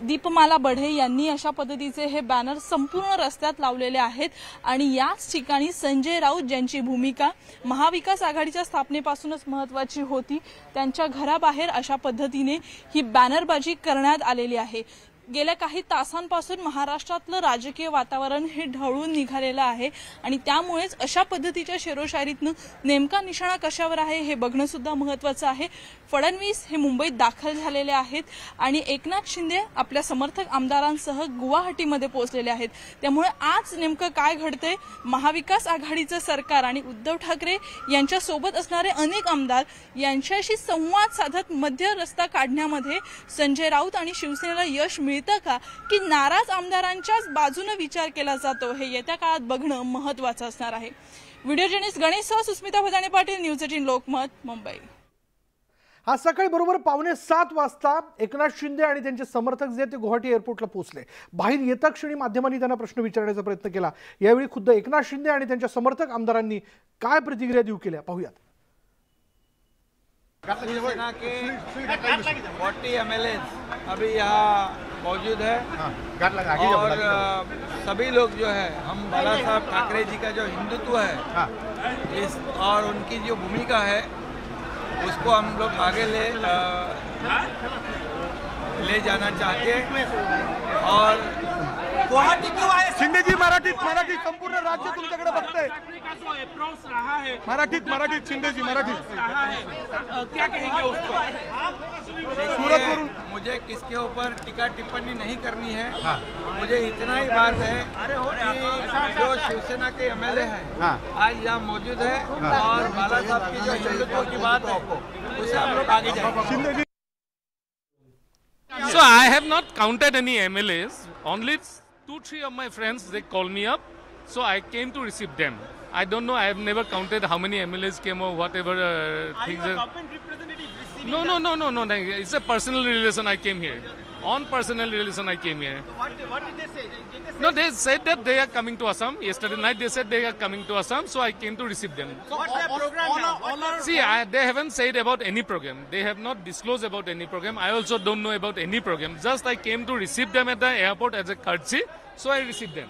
दीपमाला बढे यांनी अशा पद्धतीचे हे बॅनर संपूर्ण रस्त्यात लावलेले आहेत आणि याच ठिकाणी संजय राऊत ज्यांची भूमिका महाविकास आघाडीच्या स्थापनेपासूनच महत्त्वाची होती, त्यांच्या घराबाहेर अशा पद्धतीने ही बॅनरबाजी करण्यात आलेली आहे। गेल्या काही तासांपासून महाराष्ट्रातलं राजकीय वातावरण हे ढवळून निघालेलं आहे आणि त्यामुळेच अशा पद्धतीच्या शेरोशायरीतनं नेमका निशाणा कशावर आहे हे बघणं सुद्धा महत्त्वाचं आहे। फडणवीस हे मुंबईत दाखल झालेले आहेत आणि एकनाथ शिंदे आपल्या समर्थक आमदारांसह गुवाहाटीमध्ये पोहोचलेले आहेत। त्यामुळे आज नेमकं काय घडतंय, महाविकास आघाडीचं सरकार आणि उद्धव ठाकरे यांच्या सोबत असणारे अनेक आमदार यांच्याशी संवाद साधत मध्य रस्ता काढण्यामध्ये संजय राऊत आणि शिवसेनेला यश मिळतं का की नाराज आमदारांच्याच बाजूने विचार केला जातो, हे येत्या काळात बघणं महत्त्वाचं असणार आहे। व्हिडिओ जर्नलिस्ट गणेशसह सुस्मिता भदाणे पाटील, न्यूज 18 लोकमत, मुंबई। आज सकाळी बरोबर 6:45 वाजता एकनाथ शिंदे आणि त्यांचे समर्थक जे ते गुवाहाटी एअरपोर्टला पोहोचले। बाहेर येता क्षणी माध्यमांनी त्यांना प्रश्न विचारण्याचा प्रयत्न केला। यावेळी खुद्द एकनाथ शिंदे आणि त्यांच्या समर्थक आमदारांनी काय प्रतिक्रिया देऊ केल्या पाहूयात। शिवसेना के 40 MLA अभी यहाँ मौजूद है और सभी लोग जो है, हम बाला साहब ठाकरे जी का जो हिंदुत्व है इस और उनकी जो भूमिका है उसको हम लोग आगे ले जाना चाहते हैं। और गुवाहाटी क्यों आए? शिंदे जी मराठीत संपूर्ण राज्य तुमच्याकडे बघतंय। मराठीत शिंदे जी मराठीत क्या कहेंगे उसको? मुझे किसके ऊपर टीका टिप्पणी नहीं करनी है। मुझे इतना ही बात है कि जो शिवसेना के MLA हैं आज यहाँ मौजूद है और बाला साहब की जो हिंदुत्व की बात है उसे हम लोग आगे जाएंगे। So I have not counted any MLAs. Only 2-3 of my friends, they call me up. So I came to receive them. I don't know. I have never counted how many MLAs came or whatever things. Are you a government representative? No. It's a personal relation. I came here. On personal relation, I came here. So what did they say? No, they said that they are coming to Assam. Yesterday night they said they are coming to Assam. So I came to receive them. So what's their program now? See, they haven't said about any program. They have not disclosed about any program. I also don't know about any program. Just I came to receive them at the airport as a courtesy. So I received them.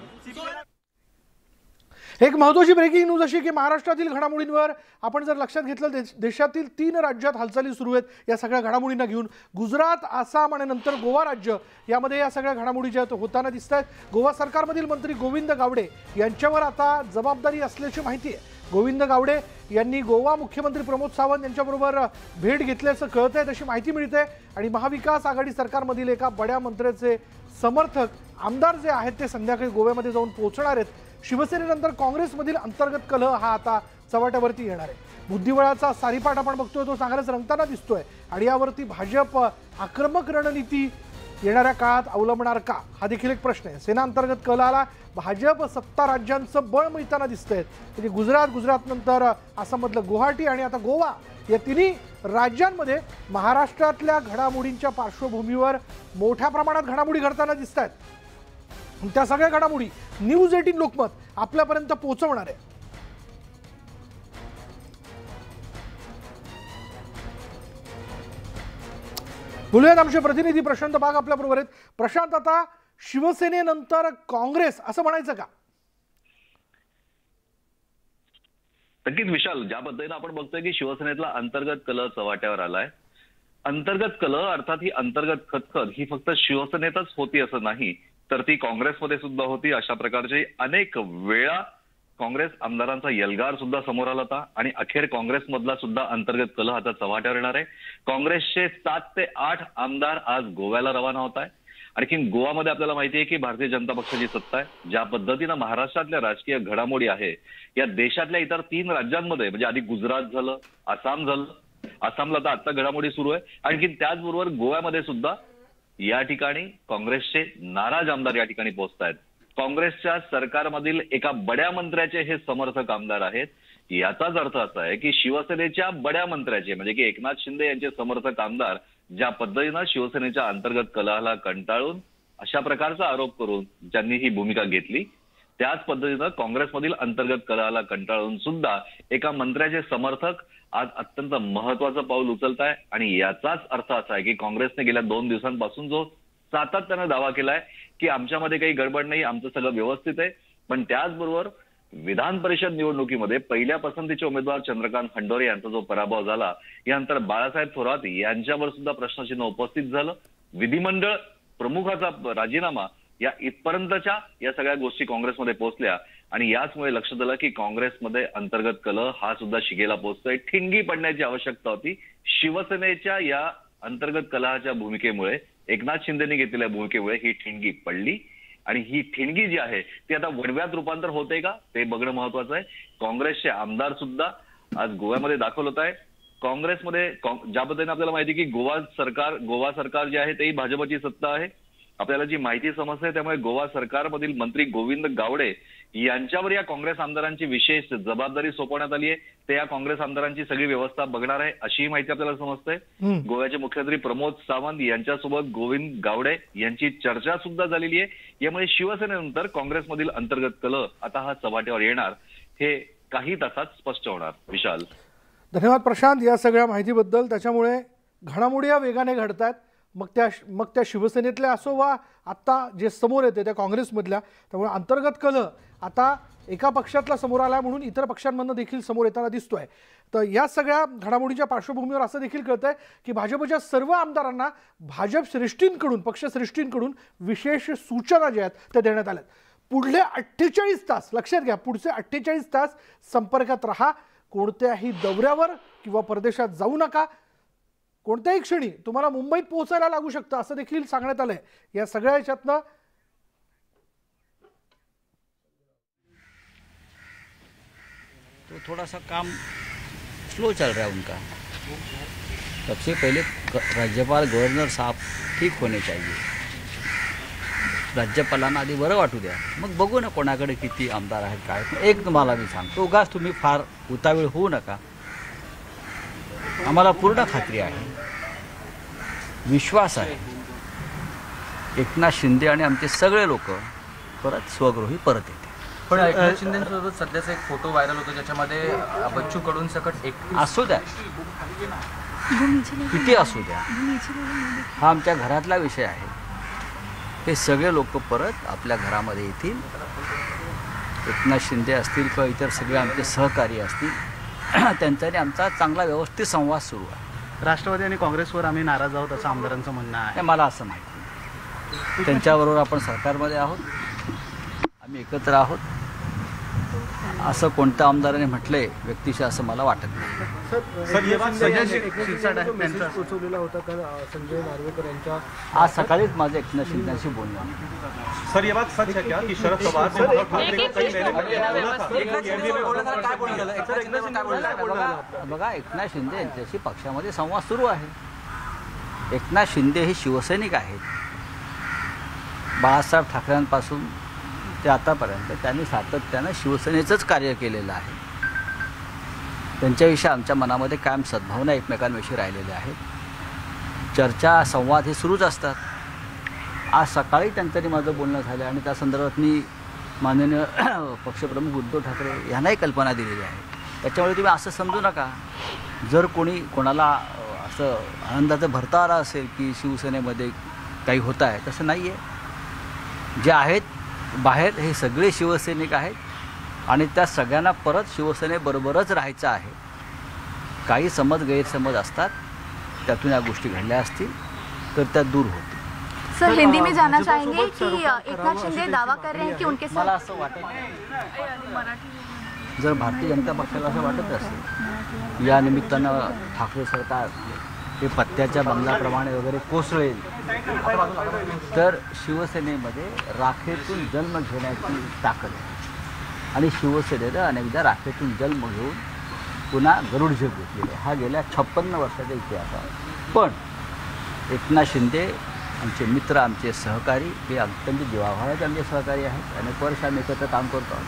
एक महत्त्वाची breaking news अशी की महाराष्ट्रातील घडामोडींवर आपण जर लक्षात घेतलं, देशातील 3 राज्यात हालचाली सुरू आहेत या सगळ्या घडामोडींना घेऊन। गुजरात, आसाम आणि नंतर गोवा राज्य यामध्ये या सगळ्या घडामोडी ज्या होताना दिसत आहेत। गोवा सरकारमधील मंत्री गोविंद गावडे यांच्यावर आता जबाबदारी असल्याची माहिती आहे। गोविंद गावडे यांनी गोवा मुख्यमंत्री प्रमोद सावंत यांच्याबरोबर भेट घेतल्याचं कळतंय, तशी माहिती मिळते। आणि महाविकास आघाडी सरकारमधील एका बड्या मंत्र्याचे समर्थक आमदार जे आहेत ते संध्याकाळी गोव्यामध्ये जाऊन पोहोचणार आहेत। शिवसेनेनंतर काँग्रेसमधील अंतर्गत कलह हा आता चव्हाट्यावरती येणार आहे। बुद्धिबळाचा सारीपाट आपण बघतोय तो चांगलाच रंगताना दिसतोय आणि यावरती भाजप आक्रमक रणनीती येणाऱ्या काळात अवलंबणार का, हा देखील एक प्रश्न आहे। सेना अंतर्गत कलहाला भाजप 7 राज्यांचं बळ मिळताना दिसतंय। म्हणजे गुजरात नंतर आसाममधलं गुवाहाटी आणि आता गोवा या 3 राज्यांमध्ये महाराष्ट्रातल्या घडामोडींच्या पार्श्वभूमीवर मोठ्या प्रमाणात घडामोडी घडताना दिसत आहेत। त्या सगळ्या घडामोडी न्यूज 18 लोकमत आपल्यापर्यंत पोहोचवणार आहे। बोलूयात आमचे प्रतिनिधी प्रशांत बाग आपल्याबरोबर आहेत। प्रशांत, आता शिवसेनेनंतर काँग्रेस असं म्हणायचं का? नक्कीच विशाल, ज्या पद्धतीने आपण बघतोय की शिवसेनेतला अंतर्गत कलह चव्हाट्यावर आलाय। अंतर्गत कलह अर्थात ही अंतर्गत खतखत ही फक्त शिवसेनेतच होती असं नाही, तर ती काँग्रेसमध्ये सुद्धा होती। अशा प्रकारचे अनेक वेळा काँग्रेस आमदारांचा यलगार सुद्धा समोर आला होता आणि अखेर काँग्रेसमधला सुद्धा अंतर्गत कलह आता चव्हाट्यावर येणार आहे। काँग्रेसचे 7 ते 8 आमदार आज गोव्याला रवाना होत आहे। आणखी गोवामध्ये आपल्याला माहिती आहे की भारतीय जनता पक्षाची सत्ता आहे। ज्या पद्धतीनं महाराष्ट्रातल्या राजकीय घडामोडी आहे या देशातल्या इतर 3 राज्यांमध्ये, म्हणजे आधी गुजरात झालं, आसाम झालं, आसामला तर आता घडामोडी सुरू आहे। आणखी त्याचबरोबर गोव्यामध्ये सुद्धा या ठिकाणी काँग्रेसचे नाराज आमदार या ठिकाणी पोहोचतायत। काँग्रेसच्या सरकारमधील एका बड्या मंत्र्याचे हे समर्थक आमदार आहेत. याचाच अर्थ असा आहे की शिवसेनेच्या बड्या मंत्र्याचे म्हणजे की एकनाथ शिंदे यांचे समर्थक आमदार ज्या पद्धतीनं शिवसेनेच्या अंतर्गत कलहाला कंटाळून अशा प्रकारचा आरोप करून ज्यांनी ही भूमिका घेतली, त्याच पद्धतीनं काँग्रेसमधील अंतर्गत कलहाला कंटाळून सुद्धा एका मंत्र्याचे समर्थक आज अत्यंत महत्वाचं पाऊल उचलत आहे. आणि याचाच अर्थ असा आहे की काँग्रेसने गेल्या 2 दिवसांपासून जो सातत्यानं दावा केलाय की आमच्यामध्ये काही गडबड नाही, आमचं सगळं व्यवस्थित आहे, पण त्याचबरोबर विधान परिषद निवडणुकीमध्ये पहिल्या पसंतीचे उमेदवार चंद्रकांत खंडोरे यांचा जो पराभव झाला, यानंतर बाळासाहेब थोरात यांच्यावर सुद्धा प्रश्नचिन्ह उपस्थित झालं. विधिमंडळ प्रमुखाचा राजीनामा या इथपर्यंतच्या या सगळ्या गोष्टी काँग्रेसमध्ये पोहोचल्या आणि याचमुळे लक्षात आलं की काँग्रेसमध्ये अंतर्गत कलह हा सुद्धा शिगेला पोहोचतोय. ठिणगी पडण्याची आवश्यकता होती. शिवसेनेच्या या अंतर्गत कलहाच्या भूमिकेमुळे, एकनाथ शिंदेनी घेतलेल्या भूमिकेमुळे ही ठिणगी पडली आणि ही ठिणगी जी आहे ती आता वणव्यात रूपांतर होते का ते बघणं महत्वाचं आहे. काँग्रेसचे आमदार सुद्धा आज गोव्यामध्ये दाखल होत आहे. काँग्रेसमध्ये ज्या पद्धतीने आपल्याला माहिती की गोवा सरकार जे आहे तेही भाजपची सत्ता आहे. आपल्याला जी माहिती समजते त्यामुळे गोवा सरकारमधील मंत्री गोविंद गावडे यांच्यावर या काँग्रेस आमदारांची विशेष जबाबदारी सोपवण्यात आली आहे. ते या काँग्रेस आमदारांची सगळी व्यवस्था बघणार आहे अशी माहिती आपल्याला समजते. गोव्याचे मुख्यमंत्री प्रमोद सावंत यांच्यासोबत गोविंद गावडे यांची चर्चा सुद्धा झालेली आहे. यामुळे शिवसेनेनंतर काँग्रेसमधील अंतर्गत कलह आता हा चव्हाट्यावर येणार हे काही तासात स्पष्ट होणार. विशाल, धन्यवाद प्रशांत या सगळ्या माहितीबद्दल. त्याच्यामुळे घडामोडी या वेगाने घडतात, मग त्या शिवसेनेतल्या असो वा आत्ता जे समोर येते त्या काँग्रेसमधल्या. त्यामुळे अंतर्गत कलह आता एका पक्षातला समोर आला म्हणून इतर पक्षांमधनं देखील समोर येताना दिसतोय. तर या सगळ्या घडामोडीच्या पार्श्वभूमीवर असं देखील कळतंय की भाजपच्या सर्व आमदारांना भाजप श्रेष्ठींकडून, पक्षश्रेष्ठींकडून विशेष सूचना ज्या आहेत त्या देण्यात आल्यात. पुढले 48 तास लक्षात घ्या, पुढचे 48 तास संपर्कात राहा. कोणत्याही दौऱ्यावर किंवा परदेशात जाऊ नका. कोणत्याही क्षणी तुम्हाला मुंबईत पोहोचायला लागू शकतं असं देखील सांगण्यात आलंय. या सगळ्या ह्याच्यातनं तो थोड़ा सा काम स्लो चल रहा है उनका. सबसे पहले राज्यपाल गव्हर्नर साहब ठीक होणे चाहिए. राज्यपालांना आधी बरं वाटू द्या, मग बघू ना कोणाकडे किती आमदार आहेत काय. एक तुम्हाला मी सांगतो, उगाच तुम्ही फार उतावीळ होऊ नका. आम्हाला पूर्ण खात्री आहे, विश्वास आहे, एकनाथ शिंदे आणि आमचे सगळे लोक परत स्वगृही परत येते. पण एकनाथ शिंदेसोबत सध्याचा एक फोटो व्हायरल होतो ज्याच्यामध्ये बच्चू कडून सकट एक असू द्या, किती असू द्या, हा आमच्या घरातला विषय आहे. हे सगळे लोक परत आपल्या घरामध्ये येतील. एकनाथ शिंदे असतील किंवा इतर सगळे आमचे सहकारी असतील, त्यांच्याने आमचा चांगला व्यवस्थित संवाद सुरू आहे. राष्ट्रवादी आणि काँग्रेसवर आम्ही नाराज आहोत असं आमदारांचं म्हणणं आहे. मला असं माहिती नाही. त्यांच्याबरोबर आपण सरकारमध्ये आहोत, आम्ही एकत्र आहोत असं कोणत्या आमदाराने म्हटलंय व्यक्तिशः असं मला वाटत नाही. आज सकाळीच माझं एकनाथ शिंदेशी बोलणं. सर ये बात सच है क्या कि शरद पवार बघा, एकनाथ शिंदे यांच्याशी पक्षामध्ये संवाद सुरू आहे. एकनाथ शिंदे हे शिवसैनिक आहेत. बाळासाहेब ठाकरेंपासून ते आतापर्यंत त्यांनी सातत्यानं शिवसेनेचंच कार्य केलेलं आहे. त्यांच्याविषयी आमच्या मनामध्ये कायम सद्भावना एकमेकांविषयी राहिलेल्या आहेत. चर्चा संवाद हे सुरूच असतात. आज सकाळी त्यांच्यानी माझं बोलणं झालं आणि त्या संदर्भात मी माननीय पक्षप्रमुख उद्धव ठाकरे यांनाही कल्पना दिलेली आहे. त्याच्यामुळे तुम्ही असं समजू नका, जर कोणाला असं आनंदाचं भरता आला असेल की शिवसेनेमध्ये काही होत आहे, तसं नाही आहे. जे आहेत बाहेर हे सगळे शिवसैनिक आहेत आणि त्या सगळ्यांना परत शिवसेनेबरोबरच राहायचं आहे. काही गैरसमज असतात, त्यातून या गोष्टी घडल्या असतील तर त्या दूर होतील. सर, हिंदी में जानना चाहेंगे कि एकनाथ शिंदे दावा कर रहे हैं कि उनके मला असं वाटत नाही. जर भारतीय जनता पक्षाला असं वाटत असेल या निमित्तानं ठाकरे सरकार हे पत्त्याच्या बंगल्याप्रमाणे वगैरे कोसळेल, तर शिवसेनेमध्ये राखेतून जन्म घेण्याची ताकद आहे. आणि शिवसेनेनं अनेकदा राखेतून जन्म घेऊन पुन्हा गरुड झेप घेतलेली आहे. हा गेल्या 56 वर्षाचा इतिहास आहे. पण एकनाथ शिंदे आमचे मित्र, आमचे सहकारी हे अत्यंत जीवाभावाचे आमचे सहकारी आहेत. अनेक वर्ष आम्ही एकत्र काम करतो आहोत.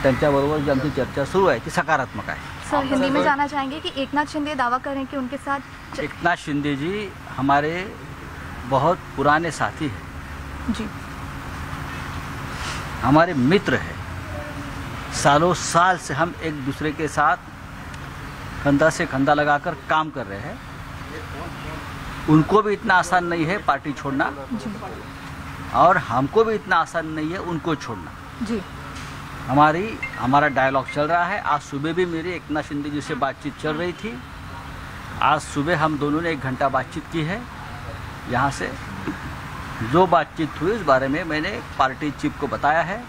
त्यांच्याबरोबर जी आमची चर्चा सुरू आहे ती सकारात्मक आहे. सर, हिंदी में जानना चाहेंगे कि एकनाथ शिंदे दावा कर रहे हैं कि उनके साथ एकनाथ शिंदे जी हमारे बहुत पुराने साथी हैं जी, हमारे मित्र हैं. सालों साल से हम एक दूसरे के साथ कंधा से कंधा लगाकर काम कर रहे हैं. उनको भी इतना आसान नहीं है पार्टी छोड़ना और हमको भी इतना आसान नहीं है उनको छोड़ना जी. हमारा डायलॉग चल रहा है. आज सुबह भी मेरी एकनाथ शिंदे जी से बातचीत चल रही थी. आज सुबह हम दोनों ने 1 घंटा बातचीत की है. यहाँ से जो बातचीत हुई उस बारे में मैंने पार्टी चीफ को बताया है.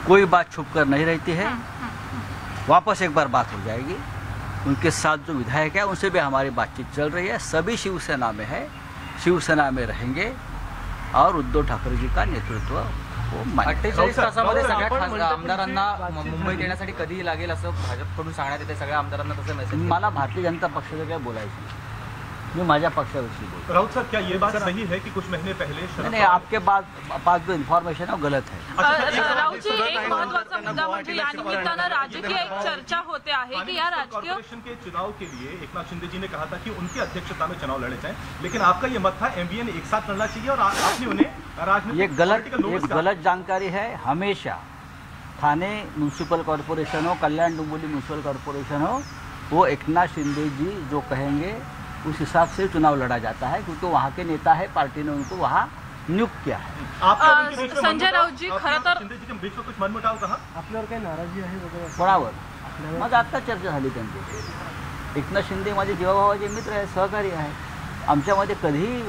कोई बात छुप कर नहीं रहती है. वापस एक बार बात हो जाएगी. उनके साथ जो विधायक है उनसे भी हमारी बातचीत चल रही है. सभी शिवसेना में है, शिवसेना में रहेंगे और उद्धव ठाकरे जी का नेतृत्व 48 तासामध्ये सगळ्या आमदारांना मुंबईत येण्यासाठी कधी लागेल असं भाजपकडून सांगण्यात येते. सगळ्या आमदारांना तसं मेसेज. मला भारतीय जनता पक्षाचं काय बोलायचं, मैं माझ्या पक्षाविषयी बोलतो. राउत साहब, क्या ये बात सही है कि कुछ महीने पहले नहीं, आपके पास जो इन्फॉर्मेशन है वो गलत है. राऊतजी, एक महत्त्वाचा मुद्दा म्हणजे या निमित्तानं राजकीय एक चर्चा होते आहे की या राजकीय कॉर्पोरेशन के चुनाव के लिए एकनाथ शिंदे जी ने कहा था कि उनकी अध्यक्षता में चुनाव लड़े जाएं, लेकिन आपका ये मत था एमवीए ने एक साथ लड़ना चाहिए और आपने उन्हें ये गलत जानकारी है. हमेशा थाने म्यूनसिपल कॉर्पोरेशन हो, कल्याण डोंबिवली म्यूनसिपल कॉर्पोरेशन हो, वो एकनाथ शिंदे जी जो कहेंगे उस हिसाब से चुनाव लड़ा जाता है, क्योंकि वहाँ के नेता है, पार्टी ने उनको वहाँ नियुक्त किया है. संजय राऊत जी, खरं तर शिंदे जी के बीच में कुछ मनमुटाव कहा, आपल्यावर काही नाराजी आहे वगैरे? कोणावर? माझं आत्ता चर्चा झाली त्यांची. एकनाथ शिंदे माझे जीवाभावाचे मित्र आहेत, सहकारी आहेत. आमच्यामध्ये कधीही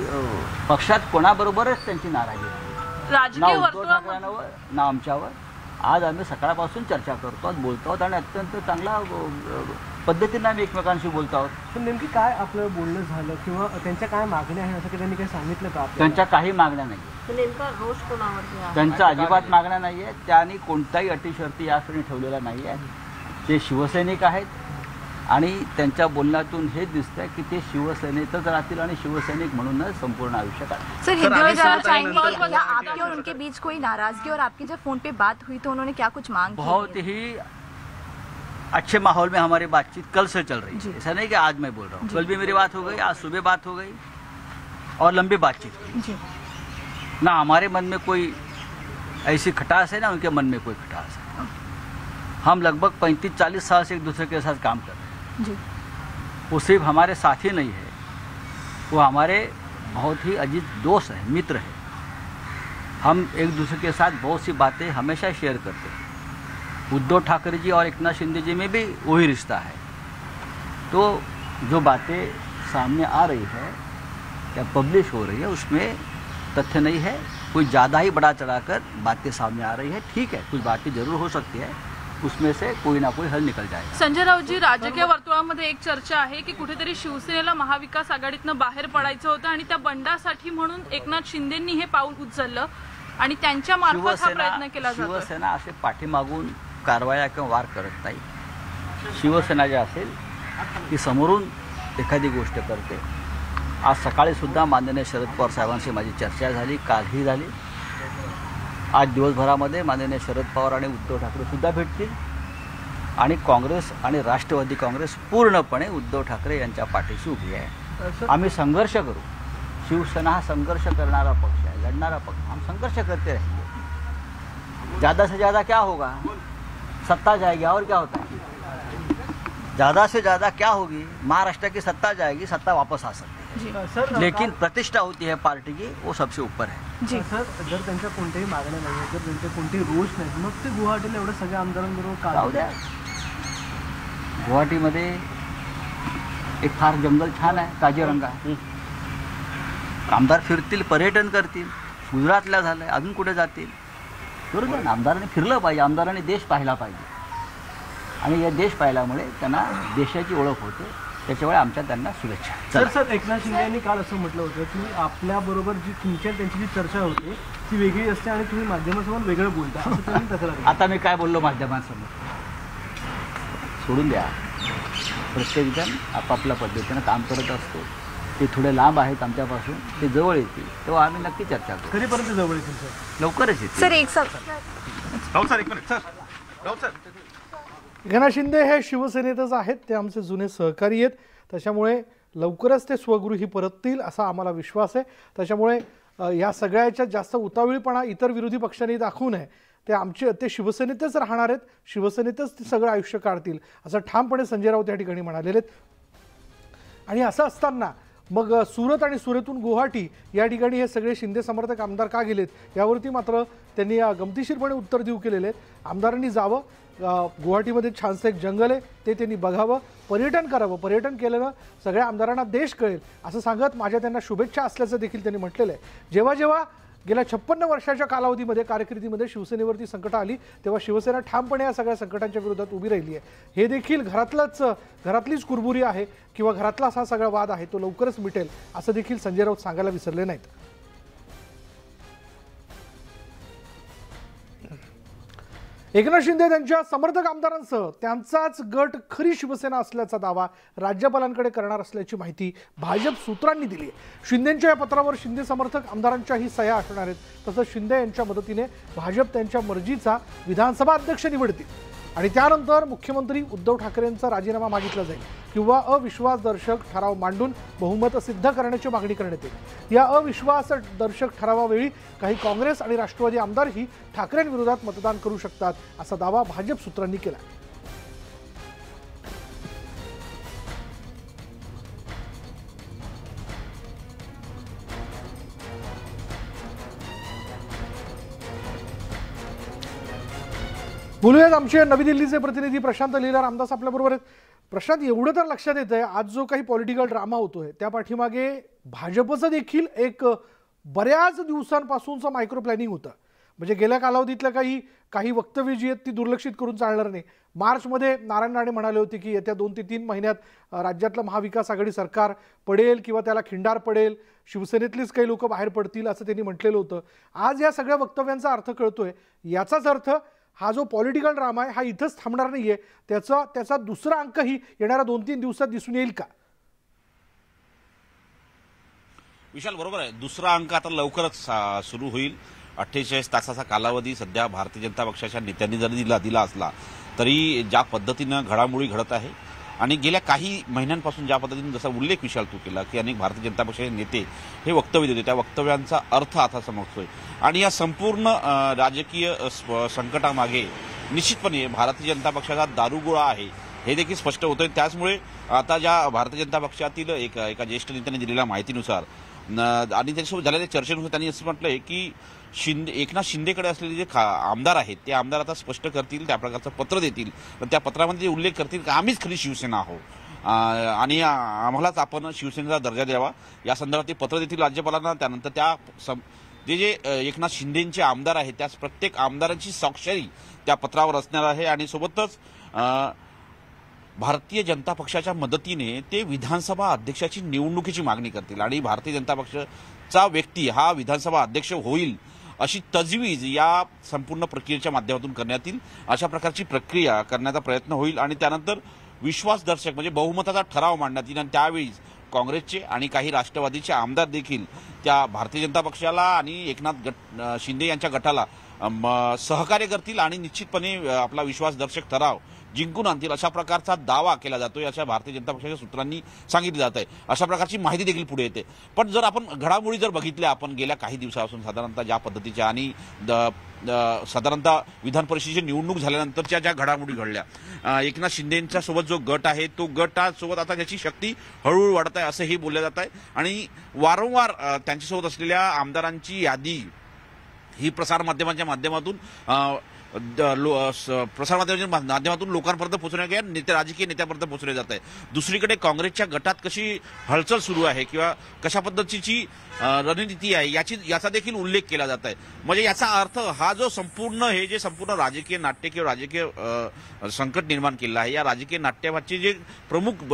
पक्षात कोणाबरोबरच त्यांची नाराजी आहे. राजकीय उद्धव ठाकरेंवर ना आमच्यावर. आज आम्ही सकाळपासून चर्चा करतो आहोत, बोलतो आहोत आणि अत्यंत चांगला पद्धतीने आम्ही एकमेकांशी बोलतो आहोत. पण नेमकी काय आपलं बोलणं झालं किंवा त्यांच्या काय मागण्या आहे असं की त्यांनी काही सांगितलं का? त्यांच्या काही मागण्या नाही. नेमका रोष कोणावर? त्यांच्या अजिबात मागण्या नाही आहेत. त्यांनी कोणताही अटी शर्ती यासाठी ठेवलेला नाही आहे. ते शिवसैनिक आहेत आणि त्यांच्या बोलण्यातून हे दिसतंय की ते शिवसेनेतच राहतील आणि शिवसैनिक म्हणूनच संपूर्ण आयुष्य काढतील. सर, हिंदी में जानना चाहेंगे क्या आपके और उनके बीच कोई नाराजगी, और आपकी जब फोन पे बात हुई तो उन्होंने क्या कुछ मांग की? बहुत ही अच्छे माहौल में हमारी बातचीत कल से चल रही है. ऐसा नहीं कि आज मैं बोल रहा हूँ. कल भी मेरी बात हो गई, आज सुबह बात हो गई और लंबी बातचीत हुई. ना हमारे मन में कोई ऐसी खटास है ना उनके मन में कोई खटास है. हम लगभग 35-40 साल से एक दूसरे के साथ काम कर रहे हैं. वो सिर्फ हमारे साथी नहीं है, वो हमारे बहुत ही अजीज दोस्त हैं, मित्र हैं. हम एक दूसरे के साथ बहुत सी बातें हमेशा शेयर करते हैं. उद्धव ठाकरे जी और एकनाथ शिंदे जी में भी वही रिश्ता है. तो जो बातें सामने आ रही है या पब्लिश हो रही है उसमें तथ्य नहीं है. कोई ज़्यादा ही बड़ा चढ़ाकर बातें सामने आ रही है. ठीक है, कुछ बातें जरूर हो सकती है, उसमें से कोई ना कोई हल निकल जाएगा. संजय राऊतजी, राजकीय वर्तुळामध्ये एक चर्चा आहे की कुठेतरी शिवसेनेला महाविकास आघाडीतनं बाहेर पडायचं होतं आणि त्या बंडासाठी म्हणून एकनाथ शिंदेंनी हे पाऊल उचललं आणि त्यांच्या मार्फत हा प्रयत्न केला जातो. शिवसेना असे पाठीमागून कारवाया किंवा वार करत नाही. शिवसेना जे असेल ती समोरून एखादी गोष्ट करते. आज सकाळी सुद्धा माननीय शरद पवार साहेबांशी माझी चर्चा झाली, कालही झाली. आज दिवसभरामध्ये माननीय शरद पवार आणि उद्धव ठाकरे सुद्धा भेटतील आणि काँग्रेस आणि राष्ट्रवादी काँग्रेस पूर्णपणे उद्धव ठाकरे यांच्या पाठीशी उभी आहे. आम्ही संघर्ष करू. शिवसेना हा संघर्ष करणारा पक्ष आहे, लढणारा पक्ष. हम संघर्ष करते रहेंगे. ज़्यादा से ज़्यादा क्या होगा? सत्ता जाएगी और क्या होता है? ज़्यादा से ज़्यादा क्या होगी? महाराष्ट्र की सत्ता जाएगी, सत्ता वापस आ सकती है, लेकिन प्रतिष्ठा होती है पार्टी की, वो सबसे ऊपर है. जी सर, जर त्यांच्या कोणत्याही मागण्या नाही आहेत, जर त्यांचे कोणतेही रोष नाही, मग ते गुवाहाटीला एवढं सगळ्या आमदारांबरोबर का जाऊ द्या. गुवाहाटीमध्ये एक फार जंगल छान आहे, काझीरंगा. आमदार फिरतील, पर्यटन करतील. गुजरातला झालंय, अजून कुठे जातील? बरोबर ना. आमदारांनी फिरलं पाहिजे, आमदारांनी देश पाहिला पाहिजे आणि या देश पाहिल्यामुळे त्यांना देशाची ओळख होते. त्याच्यामुळे आमच्या त्यांना शुभेच्छा. सर, एकनाथ शिंदे यांनी काल असं म्हटलं होतं की आपल्याबरोबर जी तुमच्या त्यांची जी चर्चा होते ती वेगळी असते आणि तुम्ही माध्यमासमोर वेगळं बोलता, असं त्यांनी तक्रार केली. आता मी काय बोललो माध्यमांसमोर? सोडून द्या. प्रत्येकजण आपापल्या पद्धतीनं काम करत असतो. ते थोडे लांब आहेत आमच्यापासून, ते जवळ येतील तेव्हा आम्ही नक्की चर्चा करू. कधीपर्यंत जवळ येतील सर? लवकरच येतील. सर एक एकनाथ शिंदे हे शिवसेनेतच आहेत, ते आमचे जुने सहकारी आहेत, त्याच्यामुळे लवकरच ते स्वगृही परततील असा आम्हाला विश्वास आहे. त्याच्यामुळे या सगळ्याच्या जास्त उतावळीपणा इतर विरोधी पक्षांनी दाखवू नये. ते शिवसेनेतच राहणार आहेत, शिवसेनेतच ते सगळं आयुष्य काढतील असं ठामपणे संजय राऊत या ठिकाणी म्हणालेले आहेत. आणि असं असताना मग सुरत आणि सुरतहून गुवाहाटी या ठिकाणी हे सगळे शिंदे समर्थक आमदार का गेलेत यावरती मात्र त्यांनी गमतीशीरपणे उत्तर देऊ केलेले आहेत. आमदारांनी जावं, गुवाहाटीमध्ये छानसं एक जंगल आहे ते त्यांनी बघावं, पर्यटन करावं, पर्यटन केल्यानं सगळ्या आमदारांना देश कळेल असं सांगत माझ्या त्यांना शुभेच्छा असल्याचं देखील त्यांनी म्हटलेलं आहे. जेव्हा जेव्हा गेल्या 56 वर्षाच्या कालावधीमध्ये कारकिर्दीमध्ये शिवसेनेवरती संकटं आली तेव्हा शिवसेना ठामपणे या सगळ्या संकटांच्या विरोधात उभी राहिली आहे. हे देखील घरातलीच कुरबुरी आहे किंवा घरातलाच हा सगळा वाद आहे तो लवकरच मिटेल असं देखील संजय राऊत सांगायला विसरले नाहीत. एकनाथ शिंदे त्यांच्या समर्थक आमदारांसह त्यांचाच गट खरी शिवसेना असल्याचा दावा राज्यपालांकडे करणार असल्याची माहिती भाजप सूत्रांनी दिली आहे. शिंदेंच्या या पत्रावर शिंदे समर्थक आमदारांच्याही सह्या असणार आहेत. तसंच शिंदे यांच्या मदतीने भाजप त्यांच्या मर्जीचा विधानसभा अध्यक्ष निवडतील आणि त्यानंतर मुख्यमंत्री उद्धव ठाकरेंचा राजीनामा मागितला जाईल किंवा अविश्वासदर्शक ठराव मांडून बहुमत सिद्ध करण्याची मागणी करण्यात येईल. या अविश्वासदर्शक ठरावावेळी काही काँग्रेस आणि राष्ट्रवादी आमदारही ठाकरेंविरोधात मतदान करू शकतात असा दावा भाजप सूत्रांनी केला. बोलूयात आमचे नवी दिल्लीचे प्रतिनिधी प्रशांत लीला रामदास आपल्याबरोबर आहेत. प्रशांत, एवढं तर लक्षात येतंय आज जो काही पॉलिटिकल ड्रामा होतोय त्या पाठीमागे भाजपचं देखील एक बऱ्याच दिवसांपासूनचं मायक्रो प्लॅनिंग होतं. म्हणजे गेल्या कालावधीतल्या काही वक्तव्य जी आहेत ती दुर्लक्षित करून चालणार नाही. मार्चमध्ये नारायण राणे म्हणाले होते की येत्या 2 ते 3 महिन्यात राज्यातलं महाविकास आघाडी सरकार पडेल किंवा त्याला खिंडार पडेल, शिवसेनेतलीच काही लोक बाहेर पडतील असं त्यांनी म्हटलेलं होतं. आज या सगळ्या वक्तव्यांचा अर्थ कळतोय. याचाच अर्थ हा जो पॉलिटिकल ड्रामा आहे हा इथंच थांबणार नाहीये, त्याचा दुसरा अंकही येणाऱ्या 2-3 दिवसात दिसून येईल का? विशाल, बरोबर आहे. दुसरा अंक आता लवकरच सुरू होईल. 48 तासाचा कालावधी सध्या भारतीय जनता पक्षाच्या नेत्यांनी जरी दिला असला तरी ज्या पद्धतीनं घडामोडी घडत आहे आणि गेल्या काही महिन्यांपासून ज्या पद्धतीने जसा उल्लेख विशाल तू केला की अनेक भारतीय जनता पक्षाचे नेते हे वक्तव्य देते, त्या वक्तव्यांचा अर्थ आता समजतोय आणि या संपूर्ण राजकीय संकटामागे निश्चितपणे भारतीय जनता पक्षाचा दारुगोळा आहे हे देखील स्पष्ट होतंय. त्याचमुळे आता ज्या भारतीय जनता पक्षातील एका ज्येष्ठ नेत्याने दिलेल्या माहितीनुसार आणि त्याच्यासोबत झालेल्या चर्चेनुसार त्यांनी असं म्हटलंय की एकनाथ शिंदेकडे असलेले जे आमदार आहेत ते आमदार आता स्पष्ट करतील, त्या प्रकारचं पत्र देतील, पण त्या पत्रामध्ये उल्लेख करतील की आम्हीच खरी शिवसेना आहोत आणि आम्हालाच आपण शिवसेनेचा दर्जा द्यावा या संदर्भात ते पत्र देतील राज्यपालांना. त्यानंतर त्या जे एकनाथ शिंदेचे आमदार आहेत त्या प्रत्येक आमदारांची स्वाक्षरी त्या पत्रावर असणार आहे आणि सोबतच भारतीय जनता पक्षाच्या मदतीने ते विधानसभा अध्यक्षाची निवडणुकीची मागणी करतील आणि भारतीय जनता पक्षाचा व्यक्ती हा विधानसभा अध्यक्ष होईल अशी तजवीज या संपूर्ण प्रक्रियेच्या माध्यमातून करण्यात येईल. अशा प्रकारची प्रक्रिया करण्याचा प्रयत्न होईल आणि त्यानंतर विश्वासदर्शक म्हणजे बहुमताचा ठराव मांडण्यात येईल आणि त्यावेळी काँग्रेसचे आणि काही राष्ट्रवादीचे आमदार देखील त्या भारतीय जनता पक्षाला आणि एकनाथ शिंदे यांच्या गटाला सहकार्य करतील आणि निश्चितपणे आपला विश्वासदर्शक ठराव जिंकून आणतील अशा प्रकारचा दावा केला जातोय अशा भारतीय जनता पक्षाच्या सूत्रांनी सांगितलं जात आहे. अशा प्रकारची माहिती देखील पुढे येते. पण जर आपण घडामोडी जर बघितल्या आपण गेल्या काही दिवसापासून साधारणतः ज्या पद्धतीच्या आणि साधारणतः विधान परिषदेची निवडणूक झाल्यानंतरच्या ज्या घडामोडी घडल्या, एकनाथ शिंदेंच्या सोबत जो गट आहे तो गटासोबत आता त्याची शक्ती हळूहळू वाढत आहे असंही बोललं जात आहे आणि वारंवार त्यांच्यासोबत असलेल्या आमदारांची यादी ही प्रसारमाध्यमांच्या माध्यमातून माध्यमातून लोकांपर्यंत पोहोचवण्यात राजकीय नेत्यापर्यंत पोहोचवले जात आहे. दुसरीकडे काँग्रेसच्या गटात कशी हलचल सुरू आहे किंवा कशा पद्धतीची रणनीती आहे याचा देखील उल्लेख केला जात आहे. म्हणजे याचा अर्थ हा जो हे जे संपूर्ण राजकीय नाट्य किंवा राजकीय संकट निर्माण केलं आहे या राजकीय नाट्याची जे प्रमुख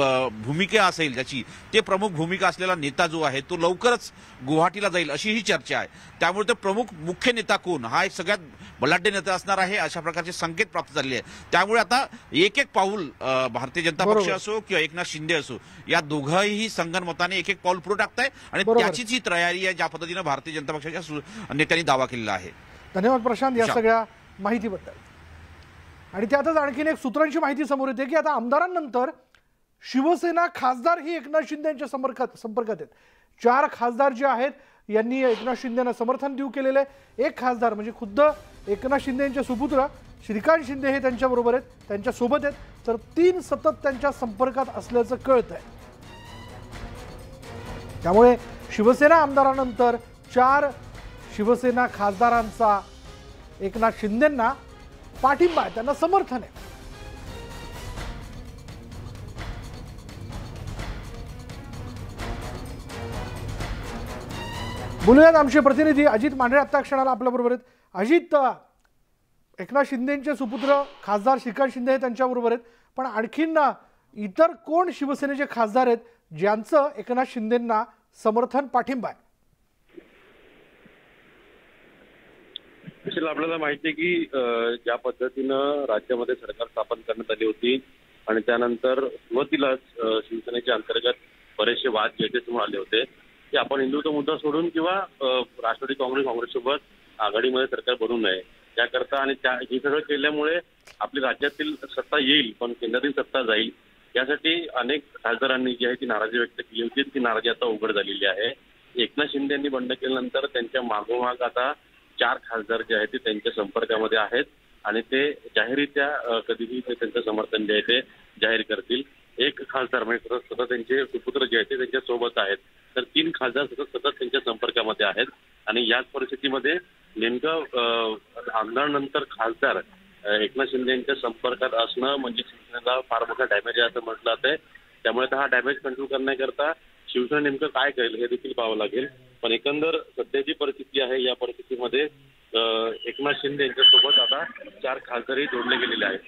भूमिका असेल त्याची ते प्रमुख भूमिका असलेला नेता जो आहे तो लवकरच गुवाहाटीला जाईल अशी ही चर्चा आहे. त्यामुळे तो मुख्य नेता कोण हा एक सगळ्यात बलाढ्य नेता असणार आहे आहे अशा प्रकारचे संकेत प्राप्त झालेले आहेत। त्यामुळे आता एक एक पाऊल भारतीय जनता पक्ष असो किंवा एकनाथ शिंदे असो या दोघंही संगनमताने एक एक पाऊल पुढे टाकताय आणि त्याचीच ही तयारी आहे ज्या पद्धतीने भारतीय जनता पक्षाच्या नेत्यांनी दावा केलेला आहे। धन्यवाद प्रशांत या सगळ्या माहितीबद्दल। आणि त्यातच आणखीन एक सूत्रांची माहिती समोर येते की आता आमदारांनंतर शिवसेना खासदार ही एकनाथ शिंदे यांच्या संपर्कात आहेत। 4 खासदार जे आहेत यांनी एकनाथ शिंदेना समर्थन देऊ केलेले। एक खासदार म्हणजे खुद्द एकनाथ शिंदे यांचे सुपुत्र श्रीकांत शिंदे हे त्यांच्याबरोबर आहेत, त्यांच्यासोबत आहेत, तर 3 सतत त्यांच्या संपर्कात असल्याचं कळत आहे। त्यामुळे शिवसेना आमदारानंतर 4 शिवसेना खासदारांचा एकनाथ शिंदेंना पाठिंबा आहे, त्यांना समर्थन आहे। बोलूयात आमचे प्रतिनिधी अजित मांढरे आता क्षणाला आपल्या बरोबर आहेत। अजित, एकनाथ शिंदेचे सुपुत्र खासदार श्रीकांत शिंदे हे त्यांच्याबरोबर आहेत, पण आणखीन इतर कोण शिवसेनेचे खासदार आहेत ज्यांचं एकनाथ शिंदेंना समर्थन पाठिंबा आहे? आपल्याला माहिती आहे की ज्या पद्धतीनं राज्यामध्ये सरकार स्थापन करण्यात आली होती आणि त्यानंतर सुरुवातीलाच शिवसेनेच्या अंतर्गत बरेचसे वाद जे समोर आले होते की आपण हिंदुत्व मुद्दा सोडून किंवा राष्ट्रवादी काँग्रेससोबत आघाडीमध्ये सरकार बनवू नये त्याकरता आणि हे सगळं केल्यामुळे आपली राज्यातील सत्ता येईल पण केंद्रातील सत्ता जाईल यासाठी अनेक खासदारांनी जी आहे ती नाराजी व्यक्त केली होती। ती नाराजी आता उघड झालेली आहे। एकनाथ शिंदे यांनी बंड केल्यानंतर त्यांच्या मागोमाग आता 4 खासदार जे आहेत ते त्यांच्या संपर्कामध्ये आहेत आणि ते जाहीररित्या कधीही ते त्यांचं समर्थन जे आहे ते जाहीर करतील। एक खासदार म्हणजे सतत त्यांचे सुपुत्र जे आहेत ते त्यांच्या सोबत आहेत, तर 3 खासदार सतत त्यांच्या संपर्कामध्ये आहेत आणि याच परिस्थितीमध्ये नेमकं आमदारानंतर खासदार एकनाथ शिंदे यांच्या संपर्कात असणं म्हणजे शिवसेनेला फार मोठा डॅमेज आहे असं म्हटलं जातंय। त्यामुळे हा डॅमेज कंट्रोल करण्याकरता शिवसेना नेमकं काय करेल हे देखील पाहावं लागेल। पण एकंदर सध्याची परिस्थिती आहे या परिस्थितीमध्ये एकनाथ शिंदे यांच्यासोबत आता 4 खासदारही जोडले गेलेले आहेत।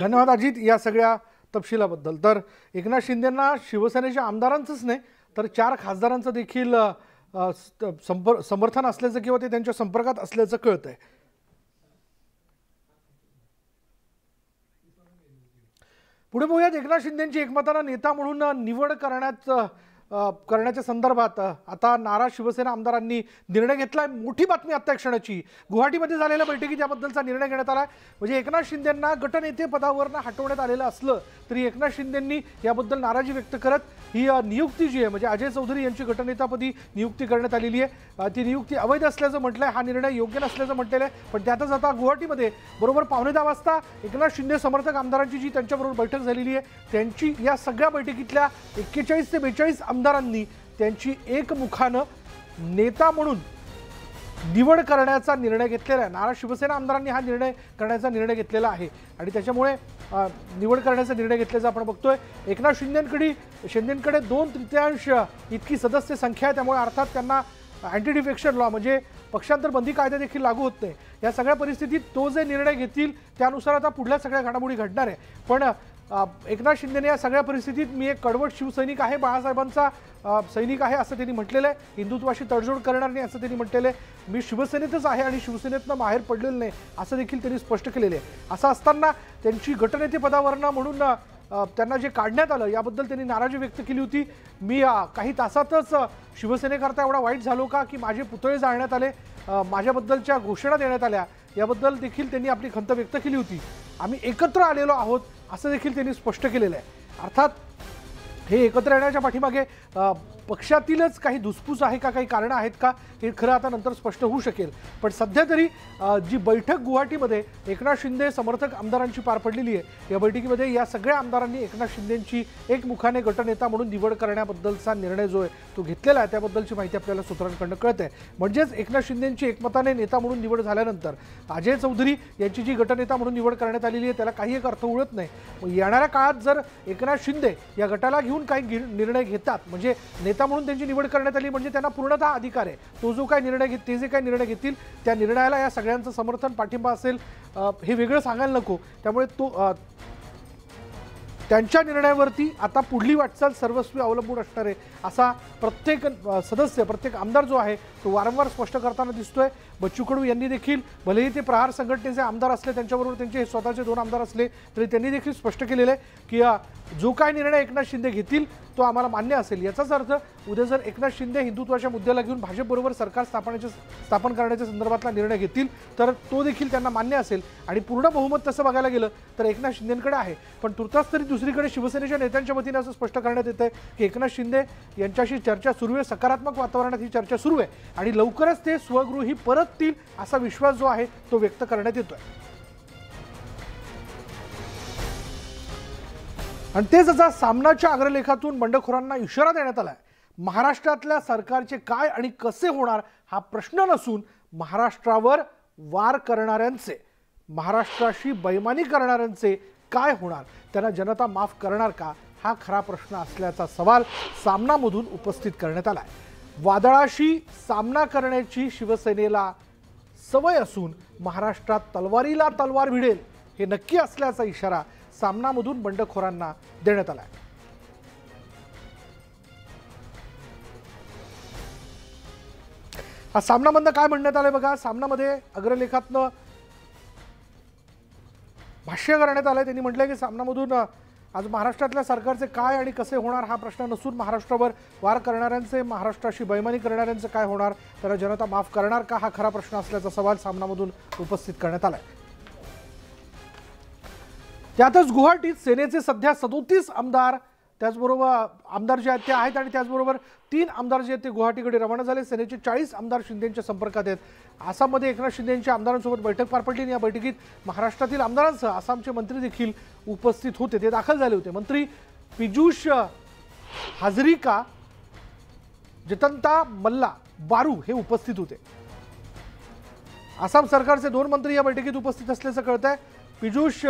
धन्यवाद अजित या सगळ्या तपशिलाबद्दल। तर एकनाथ शिंदेंना शिवसेनेच्या आमदारांचंच नाही तर 4 खासदारांचं देखील समर्थन असल्याचं किंवा ते त्यांच्या संपर्कात असल्याचं कळतंय। पुढे बघूयात एकनाथ शिंदेंची एकमतानं नेता म्हणून निवड करण्याच्या संदर्भात आता नाराज शिवसेना आमदारांनी निर्णय घेतलाय। मोठी बातमी आता क्षणाची गुवाहाटीमध्ये झालेल्या बैठकीत याबद्दलचा निर्णय घेण्यात आला। म्हणजे एकनाथ शिंदेंना गटनेते पदावरनं हटवण्यात आलेलं असलं तरी एकनाथ शिंदेंनी याबद्दल नाराजी व्यक्त करत ही नियुक्ती जी आहे म्हणजे अजय चौधरी यांची गटनेतापदी नियुक्ती करण्यात आलेली आहे ती नियुक्ती अवैध असल्याचं म्हटलंय। हा निर्णय योग्य नसल्याचं म्हटलेलं आहे। पण त्यातच आता गुवाहाटीमध्ये बरोबर 9:15 वाजता एकनाथ शिंदे समर्थक आमदारांची जी त्यांच्याबरोबर बैठक झालेली आहे त्यांची या सगळ्या बैठकीतल्या 41 ते 42 आमदारांनी त्यांची एकमुखानं नेता म्हणून निवड करण्याचा निर्णय घेतलेला आहे। नाराज शिवसेना आमदारांनी हा निर्णय करण्याचा निर्णय घेतलेला आहे आणि त्याच्यामुळे निवड करण्याचा निर्णय घेतल्याचं आपण बघतोय। एकनाथ शिंदेंकडे 2/3 इतकी सदस्य संख्या आहे, त्यामुळे अर्थात त्यांना अँटी डिफेक्शन लॉ म्हणजे पक्षांतर बंदी कायदा देखील लागू होत नाही। या सगळ्या परिस्थितीत तो जे निर्णय घेतील त्यानुसार आता पुढल्या सगळ्या घडामोडी घडणार आहे। पण एकनाथ शिंदेने या सगळ्या परिस्थितीत मी एक कडवट शिवसैनिक आहे, बाळासाहेबांचा सैनिक आहे असं त्यांनी म्हटलेलं आहे। हिंदुत्वाशी तडजोड करणार नाही असं त्यांनी म्हटलेलं आहे। मी शिवसेनेतच आहे आणि शिवसेनेतनं बाहेर पडलेलं नाही असं देखील त्यांनी स्पष्ट केलेलं आहे। असं असताना त्यांची गटनेते पदावरनं म्हणून त्यांना जे काढण्यात आलं याबद्दल त्यांनी नाराजी व्यक्त केली होती। मी काही तासातच शिवसेनेकरता एवढा वाईट झालो का की माझे पुतळे जाळण्यात आले, माझ्याबद्दलच्या घोषणा देण्यात आल्या याबद्दल देखील त्यांनी आपली खंत व्यक्त केली होती। आम्ही एकत्र आलेलो आहोत असं देखील त्यांनी स्पष्ट केलेलं आहे। अर्थात हे एकत्र येण्याच्या पाठीमागे पक्षातीलच काही धुसफूस आहे का, काही कारणं आहेत का हे खरं आता नंतर स्पष्ट होऊ शकेल। पण सध्या तरी जी बैठक गुवाहाटीमध्ये एकनाथ शिंदे समर्थक आमदारांची पार पडलेली आहे या बैठकीमध्ये या सगळ्या आमदारांनी एकनाथ शिंदेंची एकमुखाने गटनेता म्हणून निवड करण्याबद्दलचा निर्णय जो आहे तो घेतलेला आहे त्याबद्दलची माहिती आपल्याला सूत्रांकडून कळते। म्हणजेच एकनाथ शिंदेंची एकमताने नेता म्हणून निवड झाल्यानंतर अजय चौधरी यांची जी गटनेता म्हणून निवड करण्यात आलेली आहे त्याला काही एक अर्थ उरत नाही। येणाऱ्या काळात जर एकनाथ शिंदे या गटाला घेऊन काही निर्णय घेतात म्हणजे नेता म्हणून त्यांची निवड करण्यात आली म्हणजे त्यांना पूर्णतः अधिकार आहे। तो जो काही निर्णय ते जे काही निर्णय घेतील त्या निर्णयाला या सगळ्यांचं समर्थन पाठिंबा असेल हे वेगळं सांगायला नको। त्यामुळे त्यांच्या निर्णयावरती आता पुढली वाटचाल सर्वस्वी अवलंबून असणार आहे, असा प्रत्येक सदस्य, प्रत्येक आमदार जो आहे तो वारंवार स्पष्ट करताना दिसतोय. बच्चू कडू यांनी देखील, भलेही ते प्रहार संघटनेचे आमदार असले, त्यांच्याबरोबर त्यांचे स्वतःचे 2 आमदार असले, तरी त्यांनी देखील स्पष्ट केलेलं आहे की जो काय निर्णय एकनाथ शिंदे घेतील तो आम्हाला मान्य असेल. याचाच अर्थ उद्या जर एकनाथ शिंदे हिंदुत्वाच्या मुद्द्याला घेऊन भाजपबरोबर सरकार स्थापन करण्याच्या संदर्भातला निर्णय घेतील तर तो देखील त्यांना मान्य असेल. आणि पूर्ण बहुमत तसं बघायला गेलं तर एकनाथ शिंदेंकडे आहे. पण तुर्तास तरी दुसरीकडे शिवसेनेच्या नेत्यांच्या वतीने असं स्पष्ट करण्यात येत आहे की एकनाथ शिंदे यांच्याशी चर्चा सुरू आहे, सकारात्मक वातावरणात ही चर्चा सुरू आहे आणि लवकरच ते स्वगृही परततील असा विश्वास जो आहे तो व्यक्त करण्यात येतोय. आणि तेच आता सामनाच्या अग्रलेखातून बंडखोरांना इशारा देण्यात आलाय. महाराष्ट्रातल्या सरकारचे काय आणि कसे होणार हा प्रश्न नसून महाराष्ट्रावर वार करणाऱ्यांचे, महाराष्ट्राशी बैमानी करणाऱ्यांचे काय होणार, त्यांना जनता माफ करणार का, हा खरा प्रश्न असल्याचा सवाल सामनामधून उपस्थित करण्यात आलाय. वादळाशी सामना करण्याची शिवसेनेला सवय असून महाराष्ट्रात तलवारीला तलवार भिडेल हे नक्की असल्याचा इशारा सामनामधून बंडखोरांना देण्यात आलाय. हा सामनामधनं काय म्हणण्यात आलंय बघा. सामनामध्ये अग्रलेखातनं भाष्य करण्यात आलंय. त्यांनी म्हटलंय की सामनामधून आज महाराष्ट्रातल्या सरकारचे काय आणि कसे होणार हा प्रश्न नसून महाराष्ट्रावर वार करणाऱ्यांचे, महाराष्ट्राशी बैमानी करणाऱ्यांचे काय होणार, त्याला जनता माफ करणार का, हा खरा प्रश्न असल्याचा सवाल सामनामधून उपस्थित करण्यात आलाय. त्यातच गुवाहाटीत सेनेचे सध्या 37 आमदार, त्याचबरोबर आमदार जे आहेत ते आहेत आणि त्याचबरोबर 3 आमदार जे आहेत ते गुवाहाटीकडे रवाना झाले. सेनेचे 40 आमदार शिंदेंच्या संपर्कात आहेत. आसाममध्ये एकनाथ शिंदेंच्या आमदारांसोबत बैठक पार पडली. या बैठकीत महाराष्ट्रातील आमदारांसह आसामचे मंत्री देखील उपस्थित होते, ते दाखल झाले होते. मंत्री पियुष हाजरिका, जयंता मल्ला बारू हे उपस्थित होते. आसाम सरकारचे 2 मंत्री या बैठकीत उपस्थित असल्याचं कळतंय. पियुष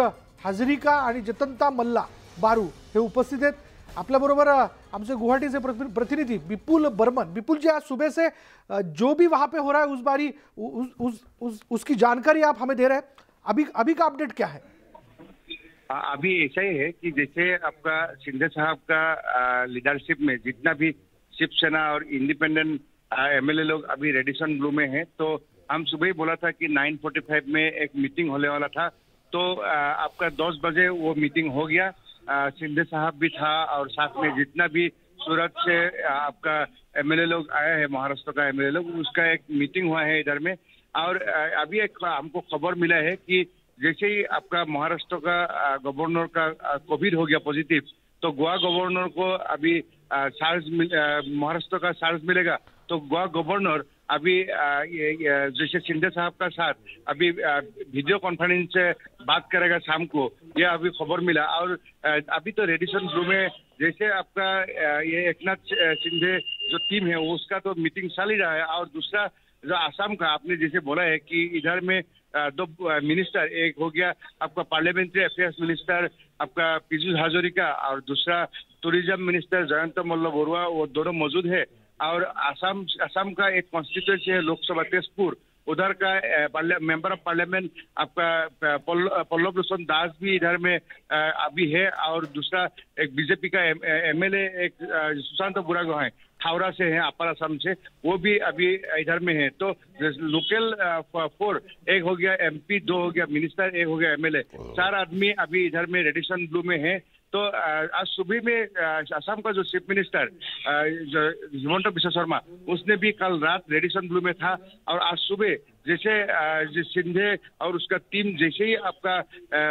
हाजरिका आणि जयंता मल्ला बारू हे उपस्थित आहेत. आपल्याबरोबर हमसे गुवाहाटी से प्रतिनिधि विपुल बर्मन। विपुल जी, आज सुबह से जो भी वहां पे हो रहा है उस बारी उसकी जानकारी आप हमें दे रहे हैं, अभी का अपडेट क्या है? अभी ऐसा ही है कि जैसे आपका शिंदे साहब का लीडरशिप में जितना भी शिवसेना और इंडिपेंडेंट एमएलए लोग अभी रेडिसन ब्लू में है, तो हम सुबह ही बोला था कि 9:45 में एक मीटिंग होने वाला था, तो आपका 10 बजे वो मीटिंग हो गया। शिंदे साहब भी था और साथ में जितना भी सूरत से आपका एमएलए लोग आया है, महाराष्ट्र का एमएलए लोग, उसका एक मीटिंग हुआ है इधर में। और अभी एक हमको खबर मिला है कि जैसे ही आपका महाराष्ट्र का गवर्नर का कोविड हो गया पॉजिटिव, तो गोवा गवर्नर को अभी महाराष्ट्र का चार्ज मिलेगा, तो गोवा गवर्नर अभी जैसे शिंदे साहब का साथ अभी वीडियो कॉन्फ्रेंस से बात करेगा शाम को, यह अभी खबर मिला। और अभी तो रेडिसन ब्लू में जैसे आपका ये एकनाथ शिंदे जो टीम है उसका तो मीटिंग चल ही रहा है। और दूसरा जो आसाम का आपने जैसे बोला है कि इधर में 2 मिनिस्टर, एक हो गया आपका पार्लियामेंट्री अफेयर्स मिनिस्टर आपका पीयूष हाजरिका और दूसरा टूरिज्म मिनिस्टर जयंत मल्ल बरुआ, वो दोनों मौजूद है। और असम का एक कॉन्स्टिट्यूएंसी है लोकसभा तेजपुर, उधर का मेंबर ऑफ पार्लियामेंट आपका पल्लव लोचन दास भी इधर में अभी है। और दूसरा एक बीजेपी का एमएलए एक सुशांत बुरागोहाई हावड़ा से है, अपर असम से, वो भी अभी इधर में है। तो लोकल 4, एक हो गया एमपी, 2 हो गया मिनिस्टर, एक हो गया एमएलए, 4 आदमी अभी इधर में रेडिसन ब्लू में है। तो आज सुबह में असम का जो चीफ मिनिस्टर हिमंत बिश्व शर्मा, उसने भी कल रात रेडिसन ब्लू में था। और आज सुबह जैसे शिंदे और उसका टीम जैसे ही आपका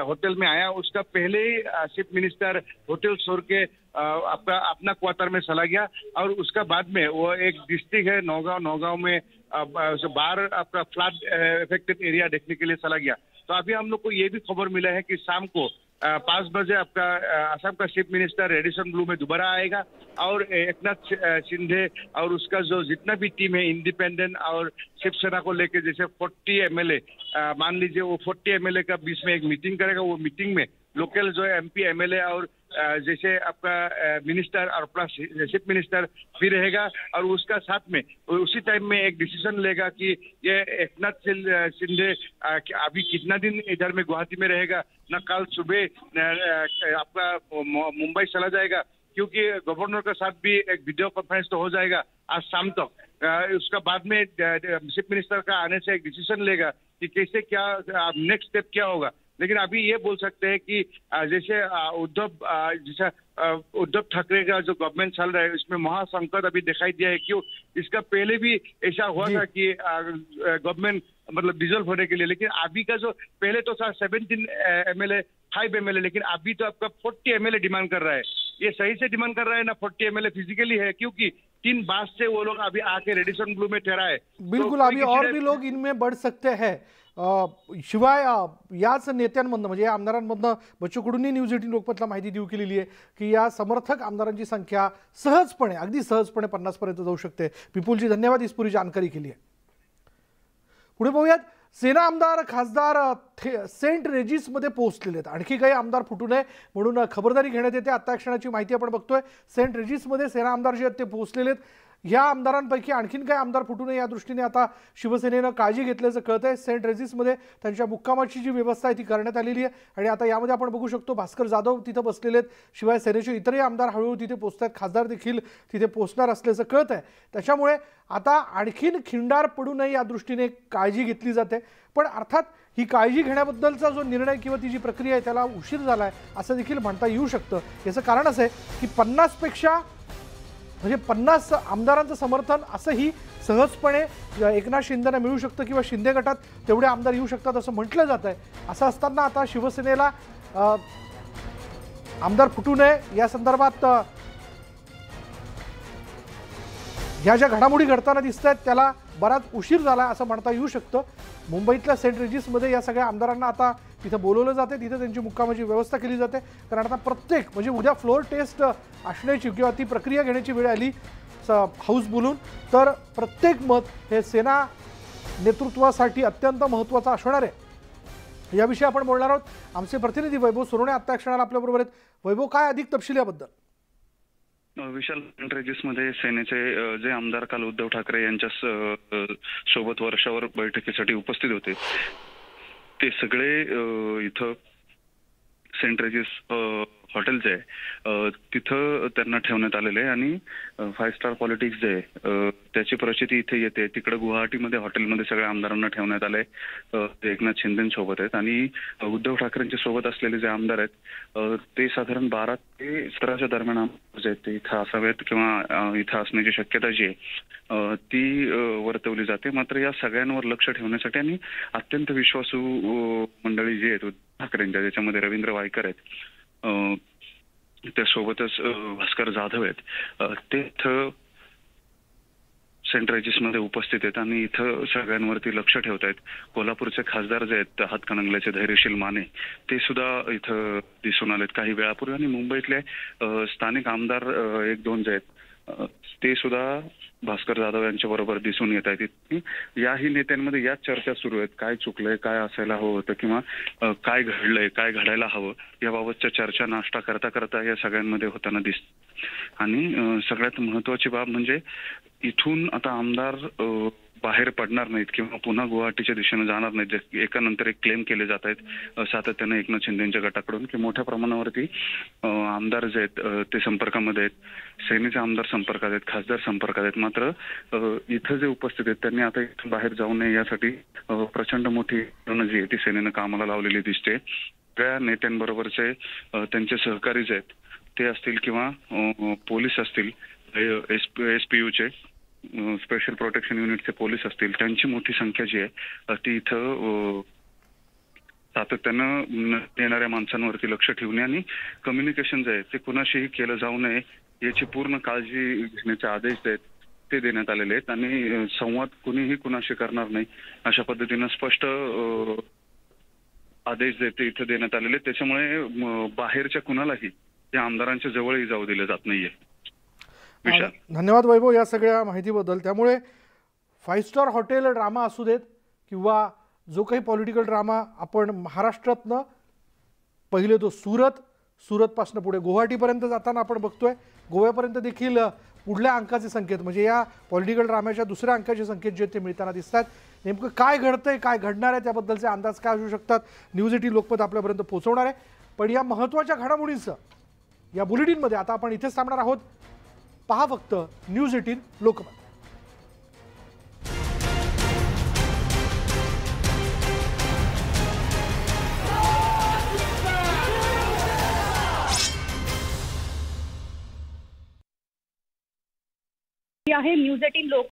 होटल में आया, उसका पहले ही चीफ मिनिस्टर होटल छोड़ के आपका अपना क्वार्टर में चला गया। और उसका बाद में वो एक डिस्ट्रिक्ट है नौगांव में बाहर आपका फ्लड इफेक्टेड एरिया देखने के लिए चला गया। तो अभी हम लोग को ये भी खबर मिला है कि शाम को 5 बजे आपका असम का चीफ मिनिस्टर रेडिसन ब्लू में दोबारा आएगा। और एकनाथ शिंदे और उसका जो जितना भी टीम है इंडिपेंडेंट और शिवसेना को लेके, जैसे 40 एमएलए मान लीजिए, वो 40 एमएलए का बीच में एक मीटिंग करेगा। वो मीटिंग में लोकल जो एमपी एमएलए और जैसे आपका मिनिस्टर और प्लस चीफ मिनिस्टर भी रहेगा, और उसका साथ में उसी टाइम में एक डिसीजन लेगा कि ये एकनाथ शिंदे अभी कितना दिन इधर में गुवाहाटी में रहेगा, न कल सुबह आपका मुंबई चला जाएगा, क्योंकि गवर्नर के साथ भी एक वीडियो कॉन्फ्रेंस तो हो जाएगा आज शाम तक। उसका बाद में चीफ मिनिस्टर का आने से एक डिसीजन लेगा कि कैसे क्या नेक्स्ट स्टेप क्या होगा। लेकिन अभी ये बोल सकते हैं कि जैसे उद्धव ठाकरे का जो गवर्नमेंट चल रहा है उसमें महासंकट अभी दिखाई दिया है। क्यों? इसका पहले भी ऐसा हुआ था कि गवर्नमेंट मतलब डिसॉल्व होने के लिए, लेकिन अभी का जो पहले तो था 17 MLA 5 MLA, लेकिन अभी तो आपका 40 MLA डिमांड कर रहा है। ये सही से डिमांड कर रहा है ना 40 MLA फिजिकली है, क्योंकि 3 बार से वो लोग अभी आके रेडिसन ब्लू में ठहरा है। बिलकुल, अभी और भी लोग इनमें बढ़ सकते हैं। शिवाय याच नेत्यांमधनं म्हणजे या आमदारांमधनं बच्चू कडूंनी न्यूज 18 लोकमतला माहिती देऊ केलेली आहे की या समर्थक आमदारांची संख्या सहजपणे अगदी सहजपणे 50 पर्यंत जाऊ शकते। विपुलजी धन्यवाद, इस पूरी जानकारी केली आहे। पुढे पाहूयात, सेना आमदार खासदार सेंट रेजिस मध्ये पोहोचलेले आहेत। आणखी काही आमदार फुटू नये म्हणून खबरदारी घेण्यात येते। आता क्षणाची माहिती आपण बघतोय, सेंट रेजिस मध्ये सेना आमदार जे आहेत ते पोहोचलेले आहेत। या आमदारांपैकी आणखीन काही आमदार फुटू नये या दृष्टीने आता शिवसेनेनं काळजी घेतल्याचं कळतंय। सेंट रेजिसमध्ये त्यांच्या मुक्कामाची जी व्यवस्था आहे ती करण्यात आलेली आहे आणि आता यामध्ये आपण बघू शकतो भास्कर जाधव तिथे बसलेले आहेत, शिवाय सेनेचे इतरही आमदार हळूहळू तिथे पोहोचतात, खासदार देखील तिथे पोहोचणार असल्याचं कळतंय। त्याच्यामुळे आता आणखीन खिंडार पडू नये या दृष्टीने काळजी घेतली जाते। पण अर्थात ही काळजी घेण्याबद्दलचा जो निर्णय किंवा ती जी प्रक्रिया आहे त्याला उशीर झालाय असं देखील म्हणता येऊ शकतं। याचं कारण असं आहे की 50 पेक्षा म्हणजे 50 आमदारांचं समर्थन असंही सहजपणे एकनाथ शिंदेंना मिळू शकतं किंवा शिंदे गटात तेवढे आमदार येऊ शकतात असं म्हटलं जात आहे। असं असताना आता शिवसेनेला आमदार फुटू नये या संदर्भात ह्या ज्या घडामोडी घडताना दिसत आहेत त्याला बराच उशीर झाला असं म्हणता येऊ शकतं। मुंबईतल्या सेंट रेजिसमध्ये या सगळ्या आमदारांना आता तिथे बोलवलं जाते, तिथे त्यांची मुक्कामाची व्यवस्था केली जाते। कारण आता प्रत्येक म्हणजे उद्या फ्लोअर टेस्ट असण्याची किंवा ती प्रक्रिया घेण्याची वेळ आली हाऊस बोलून, तर प्रत्येक मत हे सेना नेतृत्वासाठी अत्यंत महत्त्वाचं असणार आहे। याविषयी आपण बोलणार आहोत। आमचे प्रतिनिधी वैभव सुरोणे आता क्षणाला आपल्याबरोबर आहेत। वैभव, काय अधिक तपशील याबद्दल? विशाल, सेंट रेजिसमध्ये सेनेचे जे आमदार काल उद्धव ठाकरे यांच्या सोबत वर्षावर बैठकीसाठी उपस्थित होते ते सगळे इथं सेंट रेजिस हॉटेल जे आहे तिथं त्यांना ठेवण्यात आलेले आहे आणि 5 स्टार पॉलिटिक्स जे आहे त्याची प्रचिती इथे येते। तिकडे गुवाहाटीमध्ये हॉटेलमध्ये सगळ्या आमदारांना ठेवण्यात आलंय। ते एकनाथ शिंदेसोबत आहेत आणि उद्धव ठाकरेंच्या सोबत असलेले जे आमदार आहेत ते साधारण 12 ते 17च्या दरम्यान जे आहेत ते इथं असावेत किंवा इथं असण्याची शक्यता जी आहे ती वर्तवली जाते। मात्र या सगळ्यांवर लक्ष ठेवण्यासाठी आणि अत्यंत विश्वासू मंडळी जी आहेत उद्धव ठाकरेंच्या, ज्याच्यामध्ये रवींद्र वायकर आहेत, त्यासोबतच भास्कर जाधव आहेत, ते इथं सेंट रेजिसमध्ये उपस्थित आहेत आणि इथं सगळ्यांवरती लक्ष ठेवत आहेत। कोल्हापूरचे खासदार जे आहेत हातकणंगल्याचे धैर्यशील माने ते सुद्धा इथं दिसून आलेत काही वेळापूर्वी आणि मुंबईतले स्थानिक आमदार 1-2 जे आहेत ते सुद्धा भास्कर जाधव यांच्या बरोबर दिसून येत आहेत। याही नेत्यांमध्ये याच चर्चा सुरू आहेत, काय चुकलंय, काय असायला हवं होतं किंवा काय घडलंय, काय घडायला हवं याबाबतच्या चर्चा नाश्ता करता करता या सगळ्यांमध्ये होताना दिसत। आणि सगळ्यात महत्वाची बाब म्हणजे इथून आता आमदार बाहेर पडणार नाहीत किंवा पुन्हा गुवाहाटीच्या दिशेने जाणार नाहीत। एकानंतर एक क्लेम केले जात आहेत सातत्याने एकनाथ शिंदेच्या गटाकडून की मोठ्या प्रमाणावरती आमदार जे आहेत ते संपर्कामध्ये आहेत, सेनेचे आमदार संपर्कात आहेत, खासदार संपर्कात आहेत। मात्र इथं जे उपस्थित आहेत त्यांनी आता इथून बाहेर जाऊ नये यासाठी प्रचंड मोठी जी आहे ती सेनेनं कामाला लावलेली दिसते। सगळ्या नेत्यांबरोबरचे त्यांचे सहकारी जे आहेत ते असतील किंवा पोलीस असतील, SPUचे स्पेशल प्रोटेक्शन युनिटचे पोलीस असतील, त्यांची मोठी संख्या जी आहे ती इथं सातत्यानं येणाऱ्या माणसांवरती लक्ष ठेवणे आणि कम्युनिकेशन जे आहे ते कुणाशीही केलं जाऊ नये याची पूर्ण काळजी घेण्याचे आदेश जे आहेत ते देण्यात आलेले आहेत आणि संवाद कुणीही कुणाशी करणार नाही अशा पद्धतीनं स्पष्ट आदेश जे ते इथं देण्यात आलेले आहेत। त्याच्यामुळे बाहेरच्या कुणालाही या आमदारांच्या जवळही जाऊ दिलं जात नाहीये। धन्यवाद वैभव या सगळ्या माहितीबद्दल। त्यामुळे 5 स्टार हॉटेल ड्रामा असू देत किंवा जो काही पॉलिटिकल ड्रामा आपण महाराष्ट्रातनं पहिले तो सुरत, सुरतपासून पुढे गुवाहाटीपर्यंत जाताना आपण बघतोय गोव्यापर्यंत देखील पुढल्या अंकाचे संकेत म्हणजे या पॉलिटिकल ड्राम्याच्या दुसऱ्या अंकाचे संकेत जे ते मिळताना दिसतात. नेमकं काय घडतंय, काय घडणार आहे, त्याबद्दलचे अंदाज काय असू शकतात, न्यूज 18 लोकमत आपल्यापर्यंत पोहोचवणार आहे. पण या महत्त्वाच्या घडामोडींचं या बुलेटिनमध्ये आता आपण इथेच थांबणार आहोत. पहा फक्त न्यूज 18 लोकमत. आहे न्यूज 18 लोक